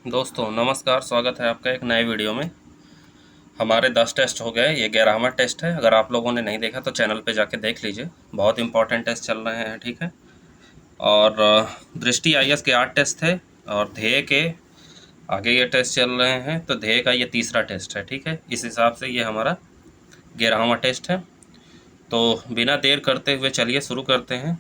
दोस्तों नमस्कार, स्वागत है आपका एक नए वीडियो में। हमारे 10 टेस्ट हो गए, ये 11वां टेस्ट है। अगर आप लोगों ने नहीं देखा तो चैनल पे जाके देख लीजिए, बहुत इंपॉर्टेंट टेस्ट चल रहे हैं, ठीक है। और दृष्टि आईएएस के 8 टेस्ट थे और ध्येय के आगे ये टेस्ट चल रहे हैं, तो ध्येय का ये तीसरा टेस्ट है, ठीक है। इस हिसाब से ये हमारा 11वां टेस्ट है। तो बिना देर करते हुए चलिए शुरू करते हैं,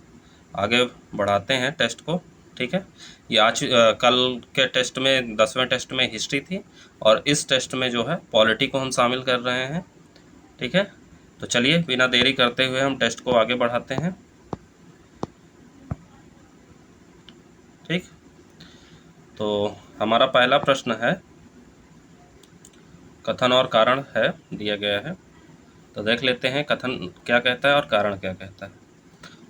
आगे बढ़ाते हैं टेस्ट को, ठीक है। ये आज कल के टेस्ट में 10वें टेस्ट में हिस्ट्री थी और इस टेस्ट में जो है पॉलिटी को हम शामिल कर रहे हैं, ठीक है। तो चलिए बिना देरी करते हुए हम टेस्ट को आगे बढ़ाते हैं, ठीक। तो हमारा पहला प्रश्न है, कथन और कारण है, दिया गया है। तो देख लेते हैं कथन क्या कहता है और कारण क्या कहता है।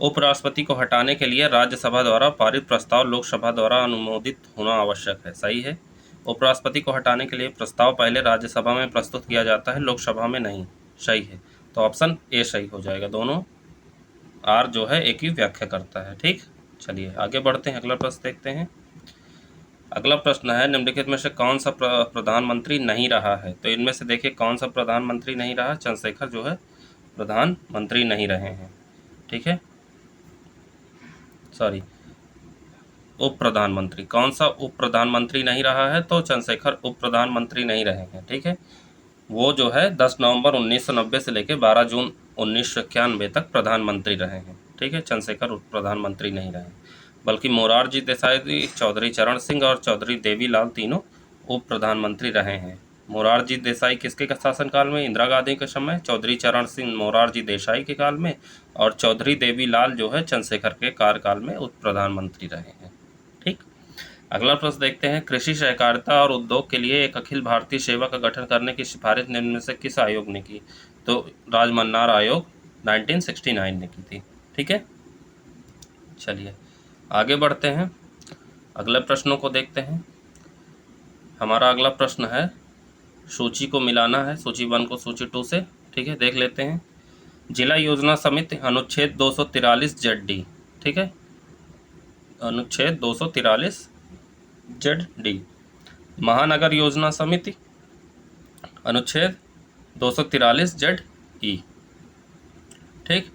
उपराष्ट्रपति को हटाने के लिए राज्यसभा द्वारा पारित प्रस्ताव लोकसभा द्वारा अनुमोदित होना आवश्यक है। सही है। उपराष्ट्रपति को हटाने के लिए प्रस्ताव पहले राज्यसभा में प्रस्तुत किया जाता है, लोकसभा में नहीं। सही है। तो ऑप्शन ए सही हो जाएगा। दोनों आर जो है एक ही व्याख्या करता है, ठीक। चलिए आगे बढ़ते हैं, अगला प्रश्न देखते हैं। अगला प्रश्न है, निम्नलिखित में से कौन सा प्रधानमंत्री नहीं रहा है। तो इनमें से देखिए कौन सा प्रधानमंत्री नहीं रहा। चंद्रशेखर जो है प्रधानमंत्री नहीं रहे हैं, ठीक है। सॉरी, उप प्रधानमंत्री। कौन सा उप प्रधानमंत्री नहीं रहा है। तो चंद्रशेखर उप प्रधानमंत्री नहीं रहे हैं, ठीक है। वो जो है 10 नवंबर 1990 से लेकर 12 जून 1991 तक प्रधानमंत्री रहे हैं, ठीक है। चंद्रशेखर उप प्रधानमंत्री नहीं रहे, बल्कि मोरारजी देसाई, चौधरी चरण सिंह और चौधरी देवीलाल तीनों उप प्रधानमंत्री रहे हैं। मोरारजी देसाई किसके शासनकाल में। इंदिरा गांधी के समय। चौधरी चरण सिंह मोरारजी देसाई के काल में और चौधरी देवीलाल जो है चंद्रशेखर के कार्यकाल में उप प्रधानमंत्री रहे हैं, ठीक। अगला प्रश्न देखते हैं, कृषि सहकारिता और उद्योग के लिए एक अखिल भारतीय सेवा का गठन करने की सिफारिश निम्न में से किस आयोग ने की। तो राजमन्नार आयोग 1969 ने की थी, ठीक है। चलिए आगे बढ़ते हैं, अगले प्रश्नों को देखते हैं। हमारा अगला प्रश्न है, सूची को मिलाना है, सूची 1 को सूची 2 से, ठीक है। देख लेते हैं। जिला योजना समिति अनुच्छेद 243 ZD, ठीक है। अनुच्छेद 243 ZD। महानगर योजना समिति अनुच्छेद 243 ZE, ठीक।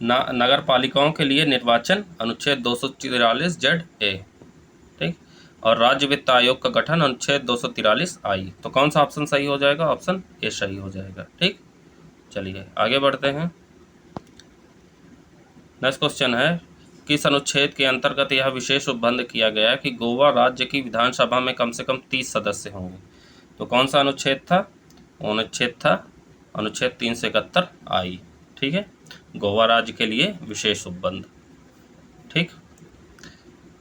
नगर पालिकाओं के लिए निर्वाचन अनुच्छेद 243 ZA, ठीक। और राज्य वित्त आयोग का गठन अनुच्छेद 243 I। तो कौन सा ऑप्शन सही हो जाएगा। ऑप्शन ए सही हो जाएगा, ठीक। चलिए आगे बढ़ते हैं। नेक्स्ट क्वेश्चन है, किस अनुच्छेद के अंतर्गत यह विशेष उपबंध किया गया कि गोवा राज्य की विधानसभा में कम से कम 30 सदस्य होंगे। तो कौन सा अनुच्छेद था। अनुच्छेद था अनुच्छेद 371 I, ठीक है। गोवा राज्य के लिए विशेष उपबंध, ठीक।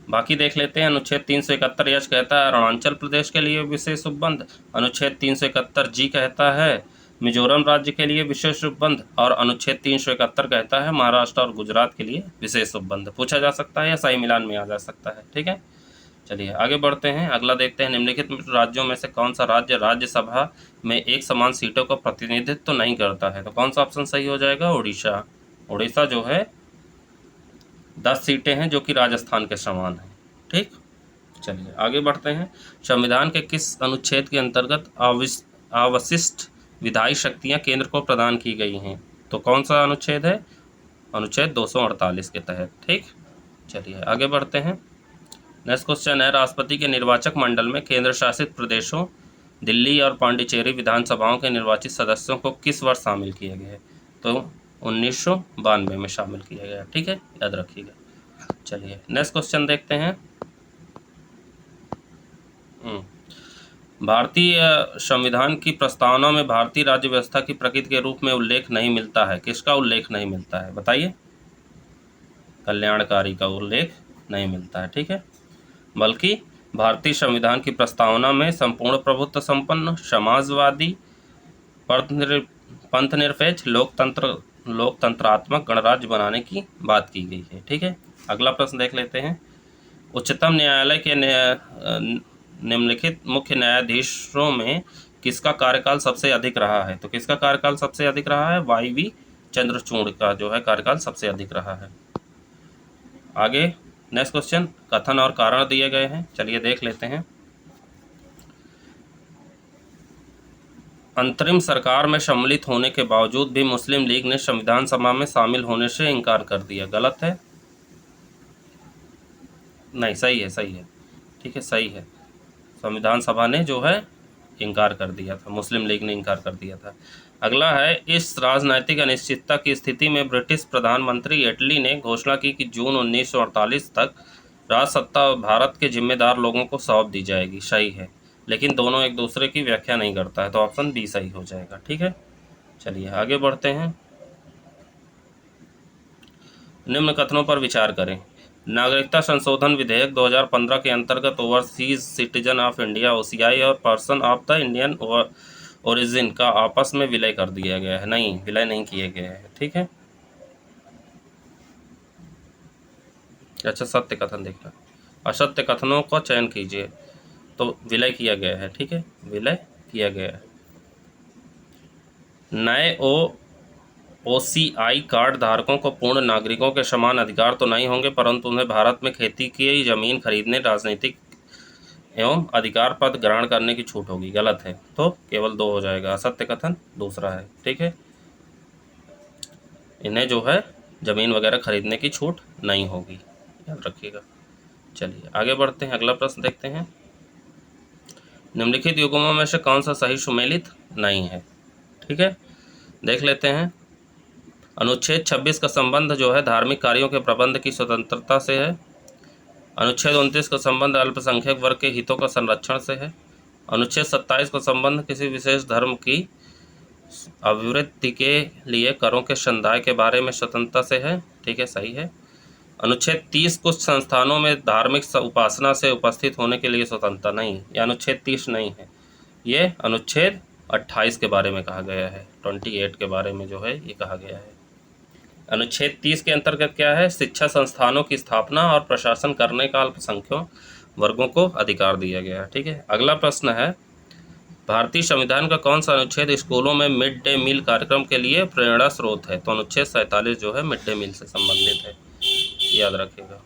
बाकी देख लेते हैं। अनुच्छेद 371 यश कहता है अरुणाचल प्रदेश के लिए विशेष उपबंध। अनुच्छेद 371 जी कहता है मिजोरम राज्य के लिए विशेष उपबंध। और अनुच्छेद 371 कहता है महाराष्ट्र और गुजरात के लिए विशेष उपबंध। पूछा जा सकता है या सही मिलान में आ जा सकता है, ठीक है। चलिए आगे बढ़ते हैं, अगला देखते हैं। निम्नलिखित राज्यों में से कौन सा राज्य राज्यसभा में एक समान सीटों का प्रतिनिधित्व तो नहीं करता है। तो कौन सा ऑप्शन सही हो जाएगा। उड़ीसा। उड़ीसा जो है 10 सीटें हैं जो कि राजस्थान के समान हैं, ठीक। चलिए आगे बढ़ते हैं। संविधान के किस अनुच्छेद के अंतर्गत अवशिष्ट विधायी शक्तियां केंद्र को प्रदान की गई हैं। तो कौन सा अनुच्छेद है। अनुच्छेद 248 के तहत, ठीक। चलिए आगे बढ़ते हैं। नेक्स्ट क्वेश्चन है, राष्ट्रपति के निर्वाचक मंडल में केंद्र शासित प्रदेशों दिल्ली और पांडिचेरी विधानसभाओं के निर्वाचित सदस्यों को किस वर्ष शामिल किया गया है। तो 1992 में शामिल किया गया, ठीक है, याद रखिएगा। चलिए नेक्स्ट क्वेश्चन देखते हैं। भारतीय संविधान की प्रस्तावना में भारतीय राज्य व्यवस्था की प्रकृति के रूप में उल्लेख नहीं मिलता है। किसका उल्लेख नहीं मिलता है बताइए। कल्याणकारी का उल्लेख नहीं मिलता है, ठीक है। बल्कि भारतीय संविधान की प्रस्तावना में संपूर्ण प्रभुत्व संपन्न, समाजवादी, पंथनिरपेक्ष, लोकतंत्रात्मक गणराज्य बनाने की बात की गई है, ठीक है। अगला प्रश्न देख लेते हैं। उच्चतम न्यायालय के निम्नलिखित मुख्य न्यायाधीशों में किसका कार्यकाल सबसे अधिक रहा है। तो किसका कार्यकाल सबसे अधिक रहा है। YV चंद्रचूड़ का जो है कार्यकाल सबसे अधिक रहा है। आगे नेक्स्ट क्वेश्चन, कथन और कारण दिए गए हैं, चलिए देख लेते हैं। अंतरिम सरकार में सम्मिलित होने के बावजूद भी मुस्लिम लीग ने संविधान सभा में शामिल होने से इनकार कर दिया। गलत है? नहीं, सही है, सही है, ठीक है, सही है। संविधान सभा ने जो है इनकार कर दिया था, मुस्लिम लीग ने इनकार कर दिया था। अगला है, इस राजनैतिक अनिश्चितता की स्थिति में ब्रिटिश प्रधानमंत्री एटली ने घोषणा की कि जून 1948 तक राज सत्ता भारत के जिम्मेदार लोगों को सौंप दी जाएगी। सही है, लेकिन दोनों एक दूसरे की व्याख्या नहीं करता है, तो ऑप्शन बी सही हो जाएगा। ठीक है, चलिए आगे बढ़ते हैं। निम्न कथनों पर विचार करें। नागरिकता संशोधन विधेयक 2015 के अंतर्गत overseas citizen of India OCI और person of the Indian origin का आपस में विलय कर दिया गया है। नहीं, विलय नहीं किए गए हैं। ठीक है, अच्छा, सत्य कथन देखना, असत्य कथनों का चयन कीजिए। तो विलय किया गया है। ठीक है, विलय किया गया है। नए OCI कार्ड धारकों को पूर्ण नागरिकों के समान अधिकार तो नहीं होंगे, परंतु उन्हें भारत में खेती की जमीन खरीदने, राजनीतिक एवं अधिकार पद ग्रहण करने की छूट होगी। गलत है, तो केवल 2 हो जाएगा। असत्य कथन दूसरा है। ठीक है, इन्हें जो है जमीन वगैरह खरीदने की छूट नहीं होगी, याद रखिएगा। चलिए आगे बढ़ते हैं, अगला प्रश्न देखते हैं। निम्नलिखित युग्मों में से कौन सा सही सुमेलित नहीं है? ठीक है, देख लेते हैं। अनुच्छेद 26 का संबंध जो है धार्मिक कार्यों के प्रबंध की स्वतंत्रता से है। अनुच्छेद 29 का संबंध अल्पसंख्यक वर्ग के हितों का संरक्षण से है। अनुच्छेद 27 का संबंध किसी विशेष धर्म की अभिवृद्धि के लिए करों के संदाय के बारे में स्वतंत्रता से है। ठीक है, सही है। अनुच्छेद 30 कुछ संस्थानों में धार्मिक उपासना से उपस्थित होने के लिए स्वतंत्रता नहीं, यह अनुच्छेद 30 नहीं है, ये अनुच्छेद 28 के बारे में कहा गया है। 28 के बारे में जो है ये कहा गया है। अनुच्छेद 30 के अंतर्गत क्या है? शिक्षा संस्थानों की स्थापना और प्रशासन करने का अल्पसंख्यक वर्गों को अधिकार दिया गया है। ठीक है, अगला प्रश्न है, भारतीय संविधान का कौन सा अनुच्छेद स्कूलों में मिड डे मील कार्यक्रम के लिए प्रेरणा स्रोत है? तो अनुच्छेद 47 जो है मिड डे मील से संबंधित है, याद रखिएगा।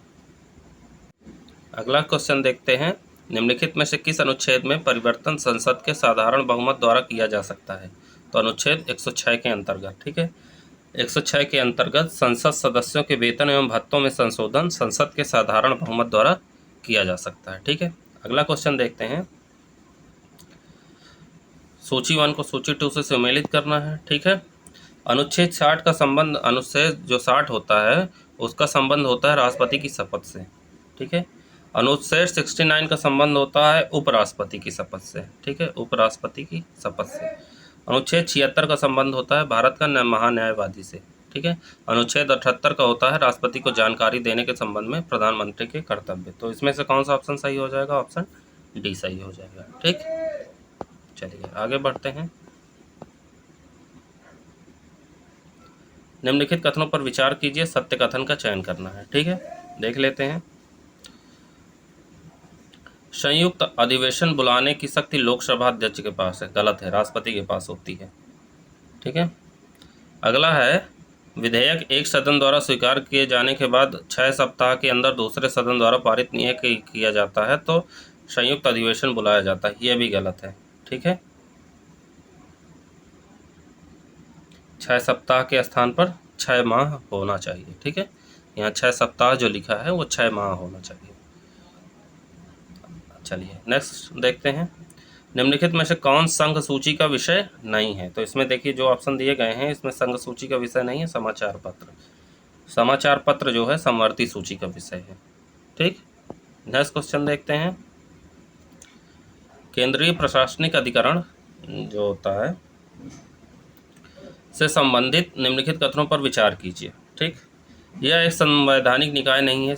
अगला क्वेश्चन देखते हैं। निम्नलिखित में से किस अनुच्छेद में परिवर्तन संसद के साधारण बहुमत द्वारा किया जा सकता है? तो अनुच्छेद 106 के अंतर्गत। ठीक है, 106 के अंतर्गत संसद सदस्यों के वेतन एवं भत्तों में संशोधन संसद के साधारण बहुमत द्वारा किया जा सकता है। ठीक है, अगला क्वेश्चन देखते हैं। सूची 1 को सूची 2 से सम्मिलित करना है। ठीक है, अनुच्छेद 60 का संबंध, अनुच्छेद जो 60 होता है उसका संबंध होता है राष्ट्रपति की शपथ से। ठीक है, अनुच्छेद 69 का संबंध होता है उपराष्ट्रपति की शपथ से। ठीक है, उपराष्ट्रपति की शपथ से। अनुच्छेद 76 का संबंध होता है भारत का महान्यायवादी से। ठीक है, अनुच्छेद 78 का होता है राष्ट्रपति को जानकारी देने के संबंध में प्रधानमंत्री के कर्तव्य। तो इसमें से कौन सा ऑप्शन सही हो जाएगा? ऑप्शन डी सही हो जाएगा। ठीक, चलिए आगे बढ़ते हैं। निम्नलिखित कथनों पर विचार कीजिए, सत्य कथन का चयन करना है। ठीक है, देख लेते हैं। संयुक्त अधिवेशन बुलाने की शक्ति लोकसभा अध्यक्ष के पास है। गलत है, राष्ट्रपति के पास होती है। ठीक है, अगला है, विधेयक एक सदन द्वारा स्वीकार किए जाने के बाद 6 सप्ताह के अंदर दूसरे सदन द्वारा पारित नहीं किया जाता है तो संयुक्त अधिवेशन बुलाया जाता है। यह भी गलत है। ठीक है, 6 सप्ताह के स्थान पर 6 माह होना चाहिए। ठीक है, यहाँ 6 सप्ताह जो लिखा है वो 6 माह होना चाहिए। चलिए नेक्स्ट देखते हैं। निम्नलिखित में से कौन संघ सूची का विषय नहीं है? तो इसमें देखिए जो ऑप्शन दिए गए हैं इसमें संघ सूची का विषय नहीं है, समाचार पत्र। समाचार पत्र जो है समवर्ती सूची का विषय है। ठीक, नेक्स्ट क्वेश्चन देखते हैं। केंद्रीय प्रशासनिक अधिकरण जो होता है से संबंधित निम्नलिखित कथनों पर विचार कीजिए। ठीक, यह एक संवैधानिक निकाय नहीं है,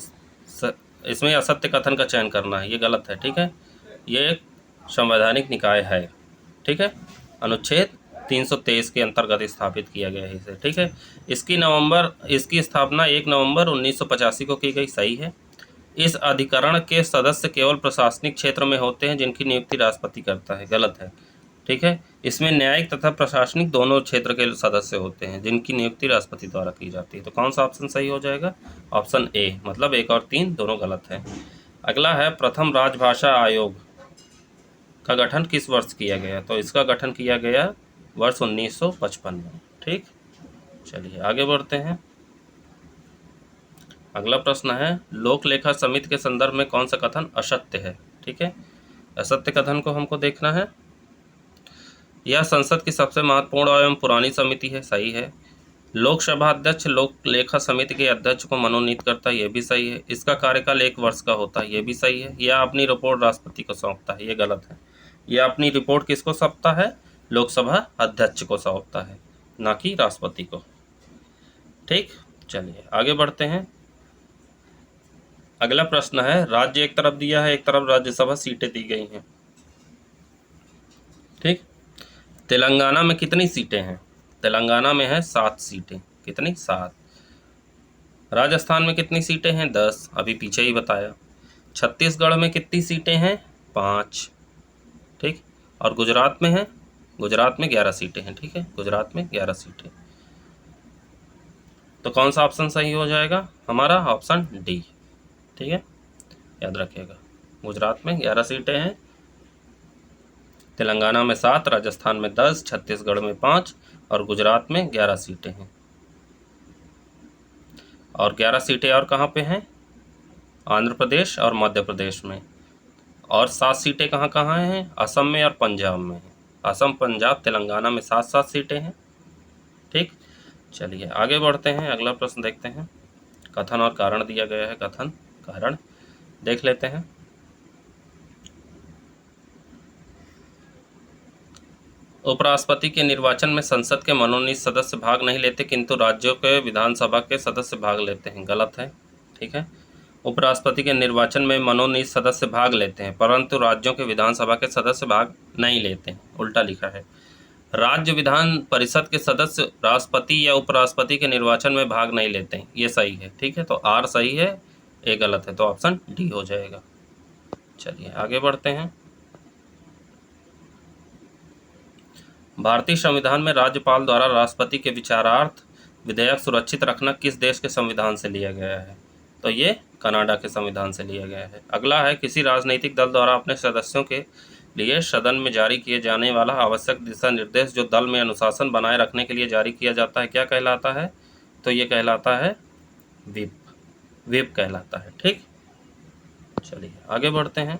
इसमें असत्य कथन का चयन करना है, ये गलत है। ठीक है, ये एक संवैधानिक निकाय है। ठीक है, अनुच्छेद 323 के अंतर्गत स्थापित किया गया है इसे। ठीक है, इसकी स्थापना 1 नवंबर 1985 को की गई। सही है। इस अधिकरण के सदस्य केवल प्रशासनिक क्षेत्र में होते हैं जिनकी नियुक्ति राष्ट्रपति करता है। गलत है। ठीक है, इसमें न्यायिक तथा प्रशासनिक दोनों क्षेत्र के सदस्य होते हैं जिनकी नियुक्ति राष्ट्रपति द्वारा की जाती है। तो कौन सा ऑप्शन सही हो जाएगा? ऑप्शन ए, मतलब 1 और 3 दोनों गलत है। अगला है, प्रथम राजभाषा आयोग का गठन किस वर्ष किया गया? तो इसका गठन किया गया वर्ष 1955 में। ठीक, चलिए आगे बढ़ते हैं। अगला प्रश्न है, लोक लेखा समिति के संदर्भ में कौन सा कथन असत्य है? ठीक है, असत्य कथन को हमको देखना है। यह संसद की सबसे महत्वपूर्ण एवं पुरानी समिति है, सही है। लोकसभा अध्यक्ष लोक लेखा समिति के अध्यक्ष को मनोनीत करता है, यह भी सही है। इसका कार्यकाल 1 वर्ष का होता है, यह भी सही है। यह अपनी रिपोर्ट राष्ट्रपति को सौंपता है, यह गलत है। यह अपनी रिपोर्ट किसको सौंपता है? लोकसभा अध्यक्ष को सौंपता है, ना कि राष्ट्रपति को। ठीक, चलिए आगे बढ़ते हैं। अगला प्रश्न है, राज्य एक तरफ दिया है, एक तरफ राज्यसभा सीटें दी गई हैं। ठीक, तेलंगाना में कितनी सीटें हैं? तेलंगाना में है 7 सीटें। कितनी? 7। राजस्थान में कितनी सीटें हैं? 10, अभी पीछे ही बताया। छत्तीसगढ़ में कितनी सीटें हैं? 5। ठीक, और गुजरात में है, गुजरात में 11 सीटें हैं। ठीक है, गुजरात में 11 सीटें। तो कौन सा ऑप्शन सही हो जाएगा? हमारा ऑप्शन डी। ठीक है, याद रखिएगा, गुजरात में 11 सीटें हैं, तेलंगाना में 7, राजस्थान में 10, छत्तीसगढ़ में 5 और गुजरात में 11 सीटें हैं। और 11 सीटें और कहाँ पे हैं? आंध्र प्रदेश और मध्य प्रदेश में। और 7 सीटें कहाँ कहाँ हैं? असम में और पंजाब में हैं। असम, पंजाब, तेलंगाना में 7-7 सीटें हैं। ठीक, चलिए आगे बढ़ते हैं। अगला प्रश्न देखते हैं। कथन और कारण दिया गया है, कथन कारण देख लेते हैं। उपराष्ट्रपति के निर्वाचन में संसद के मनोनीत सदस्य भाग नहीं लेते, किंतु राज्यों के विधानसभा के सदस्य भाग लेते हैं, गलत है। ठीक है, उपराष्ट्रपति के निर्वाचन में मनोनीत सदस्य भाग लेते हैं, परंतु राज्यों के विधानसभा के सदस्य भाग नहीं लेते हैं, उल्टा लिखा है। राज्य विधान परिषद के सदस्य राष्ट्रपति या उपराष्ट्रपति के निर्वाचन में भाग नहीं लेते हैं, ये सही है। ठीक है, तो आर सही है, ए गलत है, तो ऑप्शन डी हो जाएगा। चलिए आगे बढ़ते हैं। भारतीय संविधान में राज्यपाल द्वारा राष्ट्रपति के विचारार्थ विधेयक सुरक्षित रखना किस देश के संविधान से लिया गया है? तो ये कनाडा के संविधान से लिया गया है। अगला है, किसी राजनीतिक दल द्वारा अपने सदस्यों के लिए सदन में जारी किए जाने वाला आवश्यक दिशा निर्देश जो दल में अनुशासन बनाए रखने के लिए जारी किया जाता है, क्या कहलाता है? तो ये कहलाता है व्हिप, व्हिप कहलाता है। ठीक, चलिए आगे बढ़ते हैं।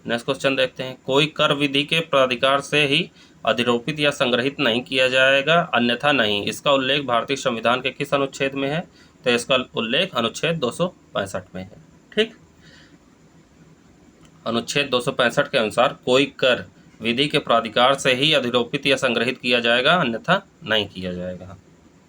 नेक्स्ट क्वेश्चन देखते हैं। कोई कर विधि के प्राधिकार से ही अधिरोपित या संग्रहित नहीं किया जाएगा, अन्यथा नहीं। इसका उल्लेख भारतीय संविधान के किस अनुच्छेद में है? तो इसका उल्लेख अनुच्छेद 265 में है। ठीक, अनुच्छेद 265 के अनुसार कोई कर विधि के प्राधिकार से ही अधिरोपित या संग्रहित किया जाएगा, अन्यथा नहीं किया जाएगा।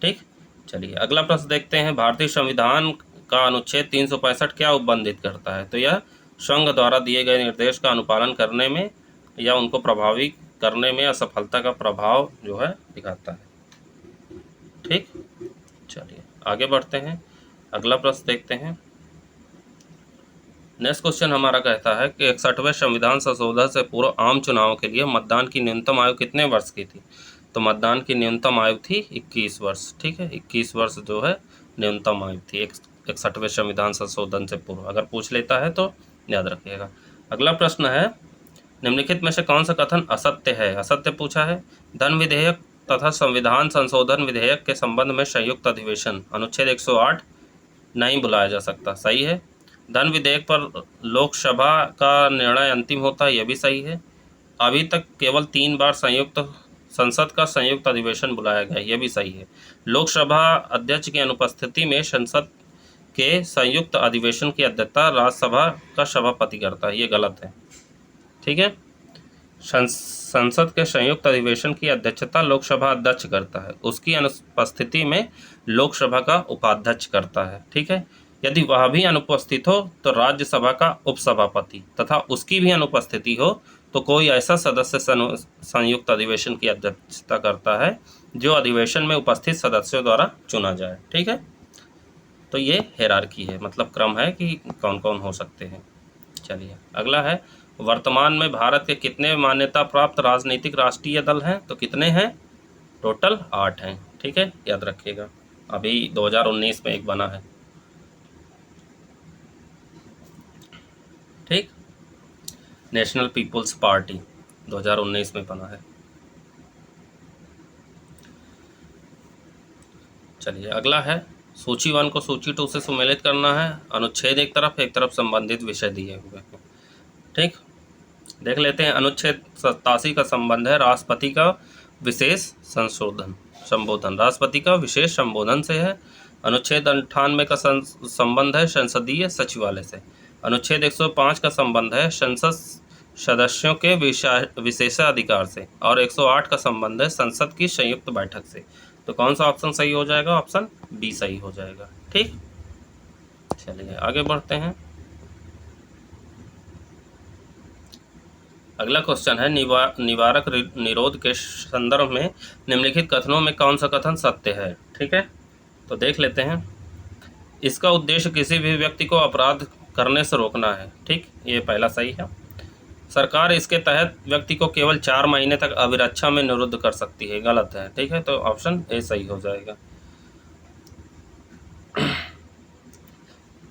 ठीक, चलिए अगला प्रश्न देखते हैं। भारतीय संविधान का अनुच्छेद 365 क्या उपबंधित करता है? तो यह संघ द्वारा दिए गए निर्देश का अनुपालन करने में या उनको प्रभावी करने में असफलता का प्रभाव जो है दिखाता है। ठीक, चलिए आगे बढ़ते हैं। अगला प्रश्न देखते हैं। नेक्स्ट क्वेश्चन हमारा कहता है कि 61वें संविधान संशोधन से पूर्व आम चुनाव के लिए मतदान की न्यूनतम आयु कितने वर्ष की थी? तो मतदान की न्यूनतम आयु थी 21 वर्ष। ठीक है, 21 वर्ष जो है न्यूनतम आयु थी 61वें संविधान संशोधन से पूर्व। अगर पूछ लेता है तो याद रखिएगा। अगला प्रश्न है, निम्नलिखित में से कौन सा कथन असत्य है? असत्य पूछा है। धन विधेयक तथा संविधान संशोधन विधेयक के संबंध में संयुक्त अधिवेशन अनुच्छेद 108 नहीं बुलाया जा सकता, सही है। धन विधेयक पर लोकसभा का निर्णय अंतिम होता है, यह भी सही है। अभी तक केवल 3 बार संसद का संयुक्त अधिवेशन बुलाया गया, यह भी सही है। लोकसभा अध्यक्ष की अनुपस्थिति में संसद के संयुक्त अधिवेशन की अध्यक्षता राज्यसभा का सभापति करता है, ये गलत है। ठीक है, संसद के संयुक्त अधिवेशन की अध्यक्षता लोकसभा अध्यक्ष करता है, उसकी अनुपस्थिति में लोकसभा का उपाध्यक्ष करता है। ठीक है, यदि वह भी अनुपस्थित हो तो राज्यसभा का उपसभापति तथा उसकी भी अनुपस्थिति हो तो कोई ऐसा सदस्य संयुक्त अधिवेशन की अध्यक्षता करता है जो अधिवेशन में उपस्थित सदस्यों द्वारा चुना जाए। ठीक है, तो ये हायरार्की है, मतलब क्रम है कि कौन कौन हो सकते हैं। चलिए अगला है, वर्तमान में भारत के कितने मान्यता प्राप्त राजनीतिक राष्ट्रीय दल हैं? तो कितने हैं? टोटल 8 हैं। ठीक है, याद रखिएगा, अभी 2019 में एक बना है। ठीक, नेशनल पीपुल्स पार्टी 2019 में बना है। चलिए अगला है, सूची 1 को सूची 2 से सुमेलित करना है। अनुच्छेद एक तरफ संबंधित विषय दिए हुए हैं। ठीक, देख लेते हैं। अनुच्छेद 87 का संबंध है राष्ट्रपति का विशेष संबोधन, राष्ट्रपति का विशेष संबोधन से है। अनुच्छेद 98 का संबंध है संसदीय सचिवालय से। अनुच्छेद 105 का संबंध है संसद सदस्यों के विशेषाधिकार से। और 108 का संबंध है संसद की संयुक्त बैठक से। तो कौन सा ऑप्शन सही हो जाएगा? ऑप्शन बी सही हो जाएगा। ठीक, चलिए आगे बढ़ते हैं। अगला क्वेश्चन है, निवारक निरोध के संदर्भ में निम्नलिखित कथनों में कौन सा कथन सत्य है? ठीक है, तो देख लेते हैं। इसका उद्देश्य किसी भी व्यक्ति को अपराध करने से रोकना है। ठीक, ये पहला सही है। सरकार इसके तहत व्यक्ति को केवल 4 महीने तक अभिरक्षा में निरुद्ध कर सकती है। गलत है। ठीक है, तो ऑप्शन ए सही हो जाएगा।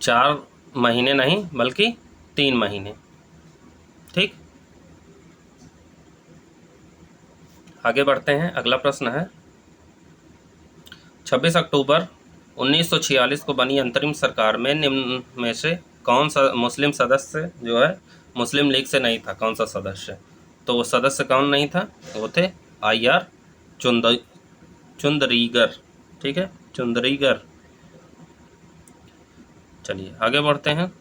4 महीने नहीं बल्कि 3 महीने। ठीक, आगे बढ़ते हैं। अगला प्रश्न है, 26 अक्टूबर 1946 को बनी अंतरिम सरकार में निम्न में से कौन सा मुस्लिम सदस्य जो है मुस्लिम लीग से नहीं था? कौन सा सदस्य? तो वो सदस्य कौन नहीं था? वो थे IR चुंदरीगर। ठीक है, चुंदरीगर। चलिए आगे बढ़ते हैं।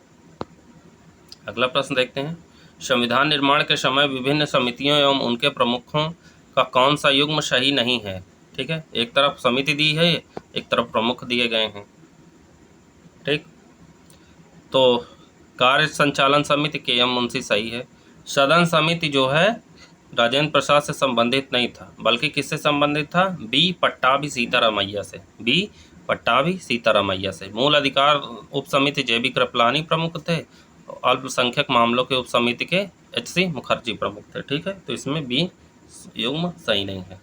अगला प्रश्न देखते हैं। संविधान निर्माण के समय विभिन्न समितियों एवं उनके प्रमुखों का कौन सा युग्म सही नहीं है? ठीक है, एक तरफ समिति दी है, एक तरफ प्रमुख दिए गए हैं। ठीक, तो कार्य संचालन समिति KM मुंशी सही है। सदन समिति जो है राजेंद्र प्रसाद से संबंधित नहीं था, बल्कि किससे संबंधित था? B पट्टाभी सीतारामैया से। B पट्टाभी सीतारामैया से। मूल अधिकार उप समिति JB कृपलानी प्रमुख थे। अल्पसंख्यक मामलों के उप समिति के HC मुखर्जी प्रमुख थे। ठीक है, तो इसमें B युग्म सही नहीं है।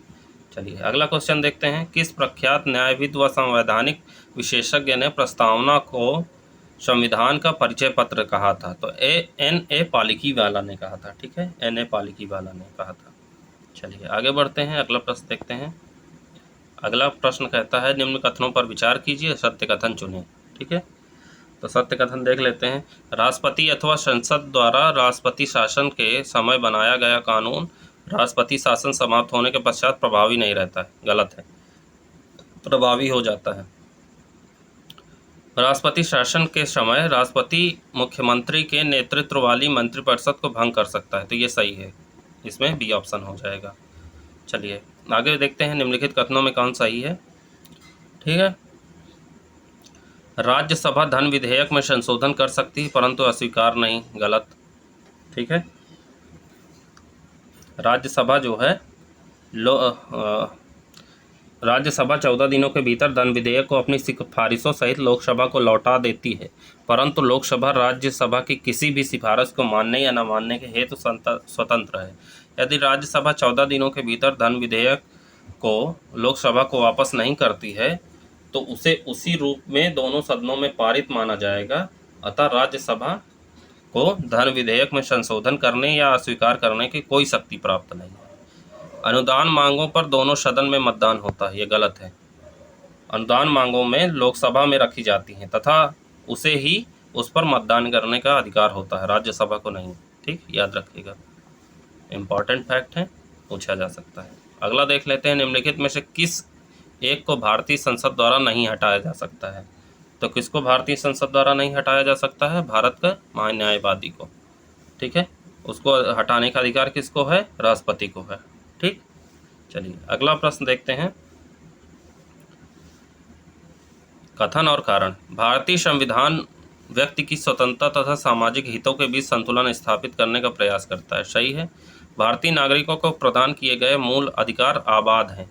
चलिए अगला क्वेश्चन देखते हैं। किस प्रख्यात न्यायविद व संवैधानिक विशेषज्ञ ने प्रस्तावना को संविधान का परिचय पत्र कहा था? तो N.A. पालिकीवाला ने कहा था। ठीक है, N.A. पालिकीवाला ने कहा था। चलिए आगे बढ़ते हैं। अगला प्रश्न देखते हैं। अगला प्रश्न कहता है, निम्न कथनों पर विचार कीजिए, सत्य कथन चुनें। ठीक है, तो सत्य कथन देख लेते हैं। राष्ट्रपति अथवा संसद द्वारा राष्ट्रपति शासन के समय बनाया गया कानून राष्ट्रपति शासन समाप्त होने के पश्चात प्रभावी नहीं रहता है। गलत है, प्रभावी हो जाता है। राष्ट्रपति शासन के समय राष्ट्रपति मुख्यमंत्री के नेतृत्व वाली मंत्रिपरिषद को भंग कर सकता है। तो ये सही है, इसमें B ऑप्शन हो जाएगा। चलिए आगे देखते हैं। निम्नलिखित कथनों में कौन सही है? ठीक है, राज्यसभा धन विधेयक में संशोधन कर सकती है परंतु अस्वीकार नहीं। गलत। ठीक है, राज्यसभा जो है राज्यसभा 14 दिनों के भीतर धन विधेयक को अपनी सिफारिशों सहित लोकसभा को लौटा देती है, परंतु लोकसभा राज्यसभा की किसी भी सिफारिश को मानने या न मानने के हेतु स्वतंत्र है। यदि राज्यसभा 14 दिनों के भीतर धन विधेयक को लोकसभा को वापस नहीं करती है तो उसे उसी रूप में दोनों सदनों में पारित माना जाएगा। अतः राज्यसभा को धन विधेयक में संशोधन करने या अस्वीकार करने की कोई शक्ति प्राप्त नहीं है। अनुदान मांगों पर दोनों सदन में मतदान होता है। ये गलत है। अनुदान मांगों में लोकसभा में रखी जाती हैं तथा उसे ही उस पर मतदान करने का अधिकार होता है, राज्यसभा को नहीं। ठीक, याद रखिएगा, इम्पॉर्टेंट फैक्ट है, पूछा जा सकता है। अगला देख लेते हैं। निम्नलिखित में से किस एक को भारतीय संसद द्वारा नहीं हटाया जा सकता है? तो किसको भारतीय संसद द्वारा नहीं हटाया जा सकता है? भारत का महान्यायवादी को। ठीक है, उसको हटाने का अधिकार किसको है? राष्ट्रपति को है। ठीक, चलिए अगला प्रश्न देखते हैं। कथन और कारण। भारतीय संविधान व्यक्ति की स्वतंत्रता तथा सामाजिक हितों के बीच संतुलन स्थापित करने का प्रयास करता है। सही है। भारतीय नागरिकों को प्रदान किए गए मूल अधिकार आबाद हैं,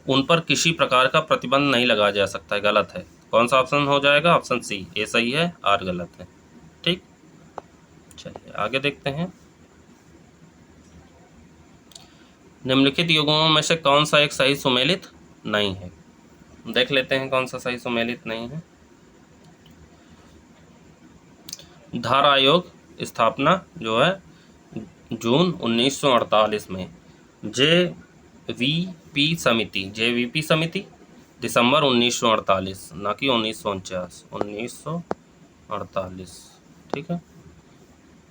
उन पर किसी प्रकार का प्रतिबंध नहीं लगाया जा सकता है। गलत है। कौन सा ऑप्शन हो जाएगा? ऑप्शन सी, ए सही है, आर गलत है। ठीक, चलिए आगे देखते हैं। निम्नलिखित युग्मों में से कौन सा एक सही सुमेलित नहीं है? देख लेते हैं कौन सा सही सुमेलित नहीं है। धारा आयोग स्थापना जो है जून 1948 में। जेवीपी समिति दिसंबर 1948, ना कि 1949, 1948, ठीक है,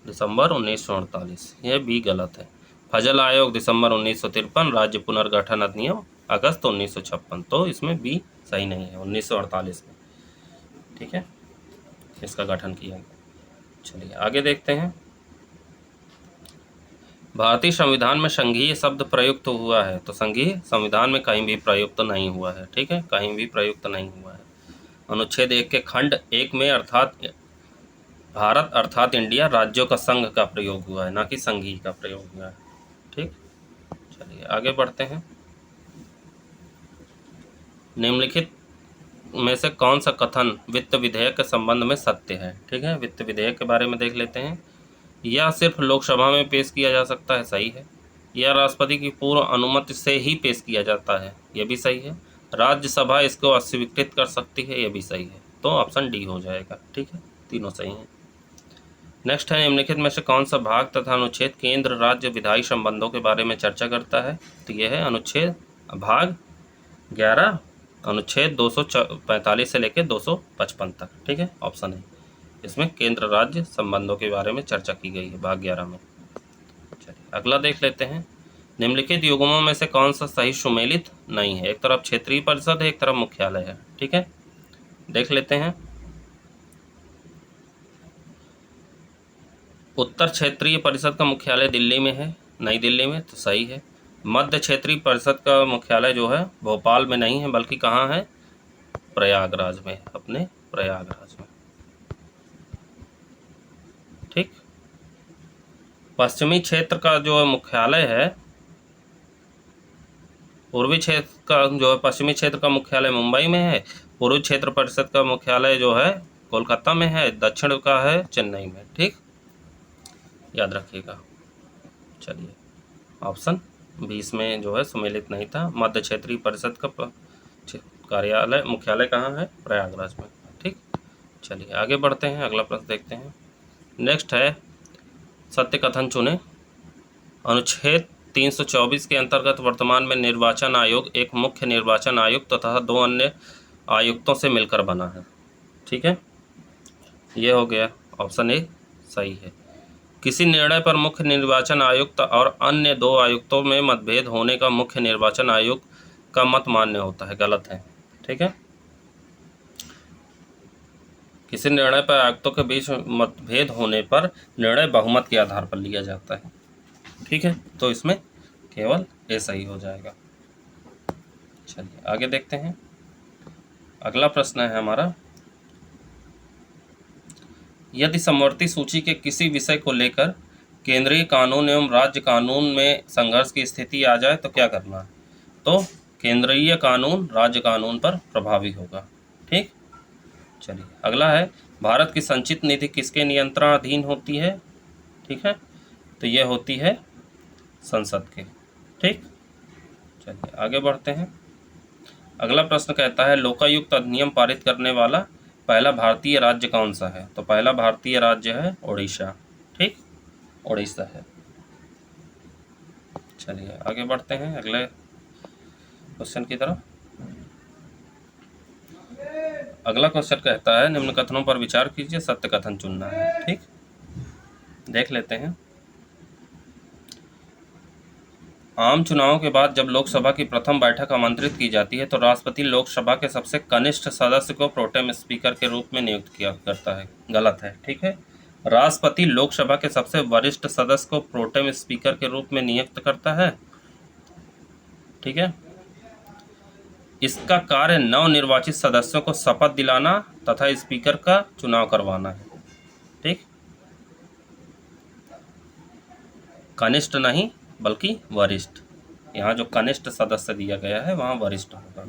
दिसंबर 1948, यह भी गलत है। फजल आयोग दिसंबर 1953, राज्य पुनर्गठन अधिनियम अगस्त 1956, तो इसमें बी सही नहीं है, 1948 में, ठीक है, इसका गठन किया गया। चलिए आगे देखते हैं। भारतीय संविधान में संघीय शब्द प्रयुक्त हुआ है, तो संघीय संविधान में कहीं भी प्रयुक्त नहीं हुआ है, ठीक है, कहीं भी प्रयुक्त नहीं हुआ है। अनुच्छेद 1 के खंड 1 में अर्थात भारत अर्थात इंडिया राज्यों का संघ का प्रयोग हुआ है, ना कि संघीय का प्रयोग हुआ है, ठीक। चलिए आगे बढ़ते हैं। निम्नलिखित में से कौन सा कथन वित्त विधेयक के संबंध में सत्य है, ठीक है, वित्त विधेयक के बारे में देख लेते हैं। यह सिर्फ लोकसभा में पेश किया जा सकता है, सही है। यह राष्ट्रपति की पूर्व अनुमति से ही पेश किया जाता है, यह भी सही है। राज्यसभा इसको अस्वीकृत कर सकती है, यह भी सही है, तो ऑप्शन डी हो जाएगा, ठीक है, तीनों सही हैं। नेक्स्ट है, निम्नलिखित में से कौन सा भाग तथा अनुच्छेद केंद्र राज्य विधायी संबंधों के बारे में चर्चा करता है, तो यह है अनुच्छेद भाग 11, अनुच्छेद 245 से लेकर 255 तक, ठीक है, ऑप्शन है, इसमें केंद्र राज्य संबंधों के बारे में चर्चा की गई है भाग 11 में। चलिए अगला देख लेते हैं। निम्नलिखित युग्मों में से कौन सा सही सुमेलित नहीं है, एक तरफ क्षेत्रीय परिषद है, एक तरफ मुख्यालय है, ठीक है, देख लेते हैं। उत्तर क्षेत्रीय परिषद का मुख्यालय दिल्ली में है, नई दिल्ली में, तो सही है। मध्य क्षेत्रीय परिषद का मुख्यालय जो है भोपाल में नहीं है, बल्कि कहाँ है, प्रयागराज में, अपने प्रयागराज में, ठीक। पश्चिमी क्षेत्र का जो मुख्यालय है, पूर्वी क्षेत्र का जो है पश्चिमी क्षेत्र का मुख्यालय मुंबई में है, पूर्वी क्षेत्र परिषद का मुख्यालय जो है कोलकाता में है, दक्षिण का है चेन्नई में, ठीक, याद रखिएगा। चलिए ऑप्शन 20 में जो है सुमेलित नहीं था, मध्य क्षेत्रीय परिषद का कार्यालय मुख्यालय कहाँ है, प्रयागराज में, ठीक। चलिए आगे बढ़ते हैं, अगला प्रश्न देखते हैं। नेक्स्ट है, सत्य कथन चुने। अनुच्छेद 324 के अंतर्गत वर्तमान में निर्वाचन आयोग एक मुख्य निर्वाचन आयुक्त तथा 2 अन्य आयुक्तों से मिलकर बना है, ठीक है, ये हो गया, ऑप्शन ए सही है। किसी निर्णय पर मुख्य निर्वाचन आयुक्त और अन्य 2 आयुक्तों में मतभेद होने का मुख्य निर्वाचन आयुक्त का मत मान्य होता है, गलत है, ठीक है। किसी निर्णय पर आयुक्तों के बीच मतभेद होने पर निर्णय बहुमत के आधार पर लिया जाता है, ठीक है, तो इसमें केवल ए सही हो जाएगा। चलिए आगे देखते हैं। अगला प्रश्न है हमारा, यदि समवर्ती सूची के किसी विषय को लेकर केंद्रीय कानून एवं राज्य कानून में संघर्ष की स्थिति आ जाए तो क्या करना है, तो केंद्रीय कानून राज्य कानून पर प्रभावी होगा, ठीक। चलिए अगला है, भारत की संचित निधि किसके नियंत्रणाधीन होती है, ठीक है, तो यह होती है संसद के, ठीक। चलिए आगे बढ़ते हैं। अगला प्रश्न कहता है, लोकायुक्त अधिनियम पारित करने वाला पहला भारतीय राज्य कौन सा है, तो पहला भारतीय राज्य है ओडिशा, ठीक, ओडिशा है। चलिए आगे बढ़ते हैं अगले क्वेश्चन की तरफ। अगला क्वेश्चन कहता है, निम्न कथनों पर विचार कीजिए, सत्य कथन चुनना है, ठीक, देख लेते हैं। आम चुनाव के बाद जब लोकसभा की प्रथम बैठक आमंत्रित की जाती है तो राष्ट्रपति लोकसभा के सबसे कनिष्ठ सदस्य को प्रोटेम स्पीकर के रूप में नियुक्त किया करता है, गलत है, ठीक है। राष्ट्रपति लोकसभा के सबसे वरिष्ठ सदस्य को प्रोटेम स्पीकर के रूप में नियुक्त करता है, ठीक है। इसका कार्य नवनिर्वाचित सदस्यों को शपथ दिलाना तथा स्पीकर का चुनाव करवाना है, ठीक, कनिष्ठ नहीं बल्कि वरिष्ठ, यहाँ जो कनिष्ठ सदस्य दिया गया है वहाँ वरिष्ठ होगा।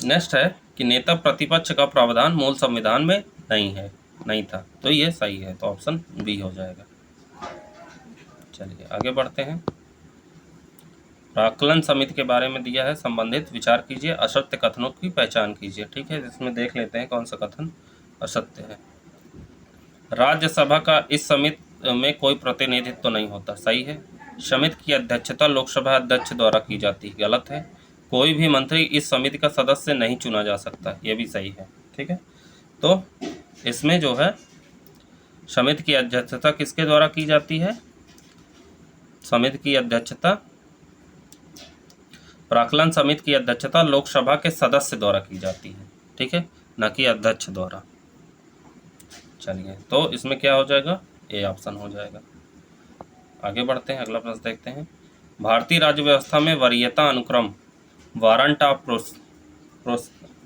नेक्स्ट है कि नेता प्रतिपक्ष का प्रावधान मूल संविधान में नहीं था, तो ये सही है, तो ऑप्शन बी हो जाएगा। चलिए आगे बढ़ते हैं। प्राक्कलन समिति के बारे में दिया है, संबंधित विचार कीजिए, असत्य कथनों की पहचान कीजिए, ठीक है, इसमें देख लेते हैं कौन सा कथन असत्य है। राज्यसभा का इस समिति में कोई प्रतिनिधित्व तो नहीं होता, सही है। समिति की अध्यक्षता लोकसभा अध्यक्ष द्वारा की जाती है, गलत है। कोई भी मंत्री इस समिति का सदस्य नहीं चुना जा सकता, ये भी सही है, ठीक है। तो इसमें जो है समिति की अध्यक्षता किसके द्वारा की जाती है? समिति की अध्यक्षता, प्राक्कलन समिति की अध्यक्षता लोकसभा के सदस्य द्वारा की जाती है, ठीक है, न कि अध्यक्ष द्वारा। चलिए, तो इसमें क्या हो जाएगा? ए ऑप्शन हो जाएगा। आगे बढ़ते हैं, अगला प्रश्न देखते हैं। भारतीय राज्य व्यवस्था में वरीयता अनुक्रम, वारंट ऑफ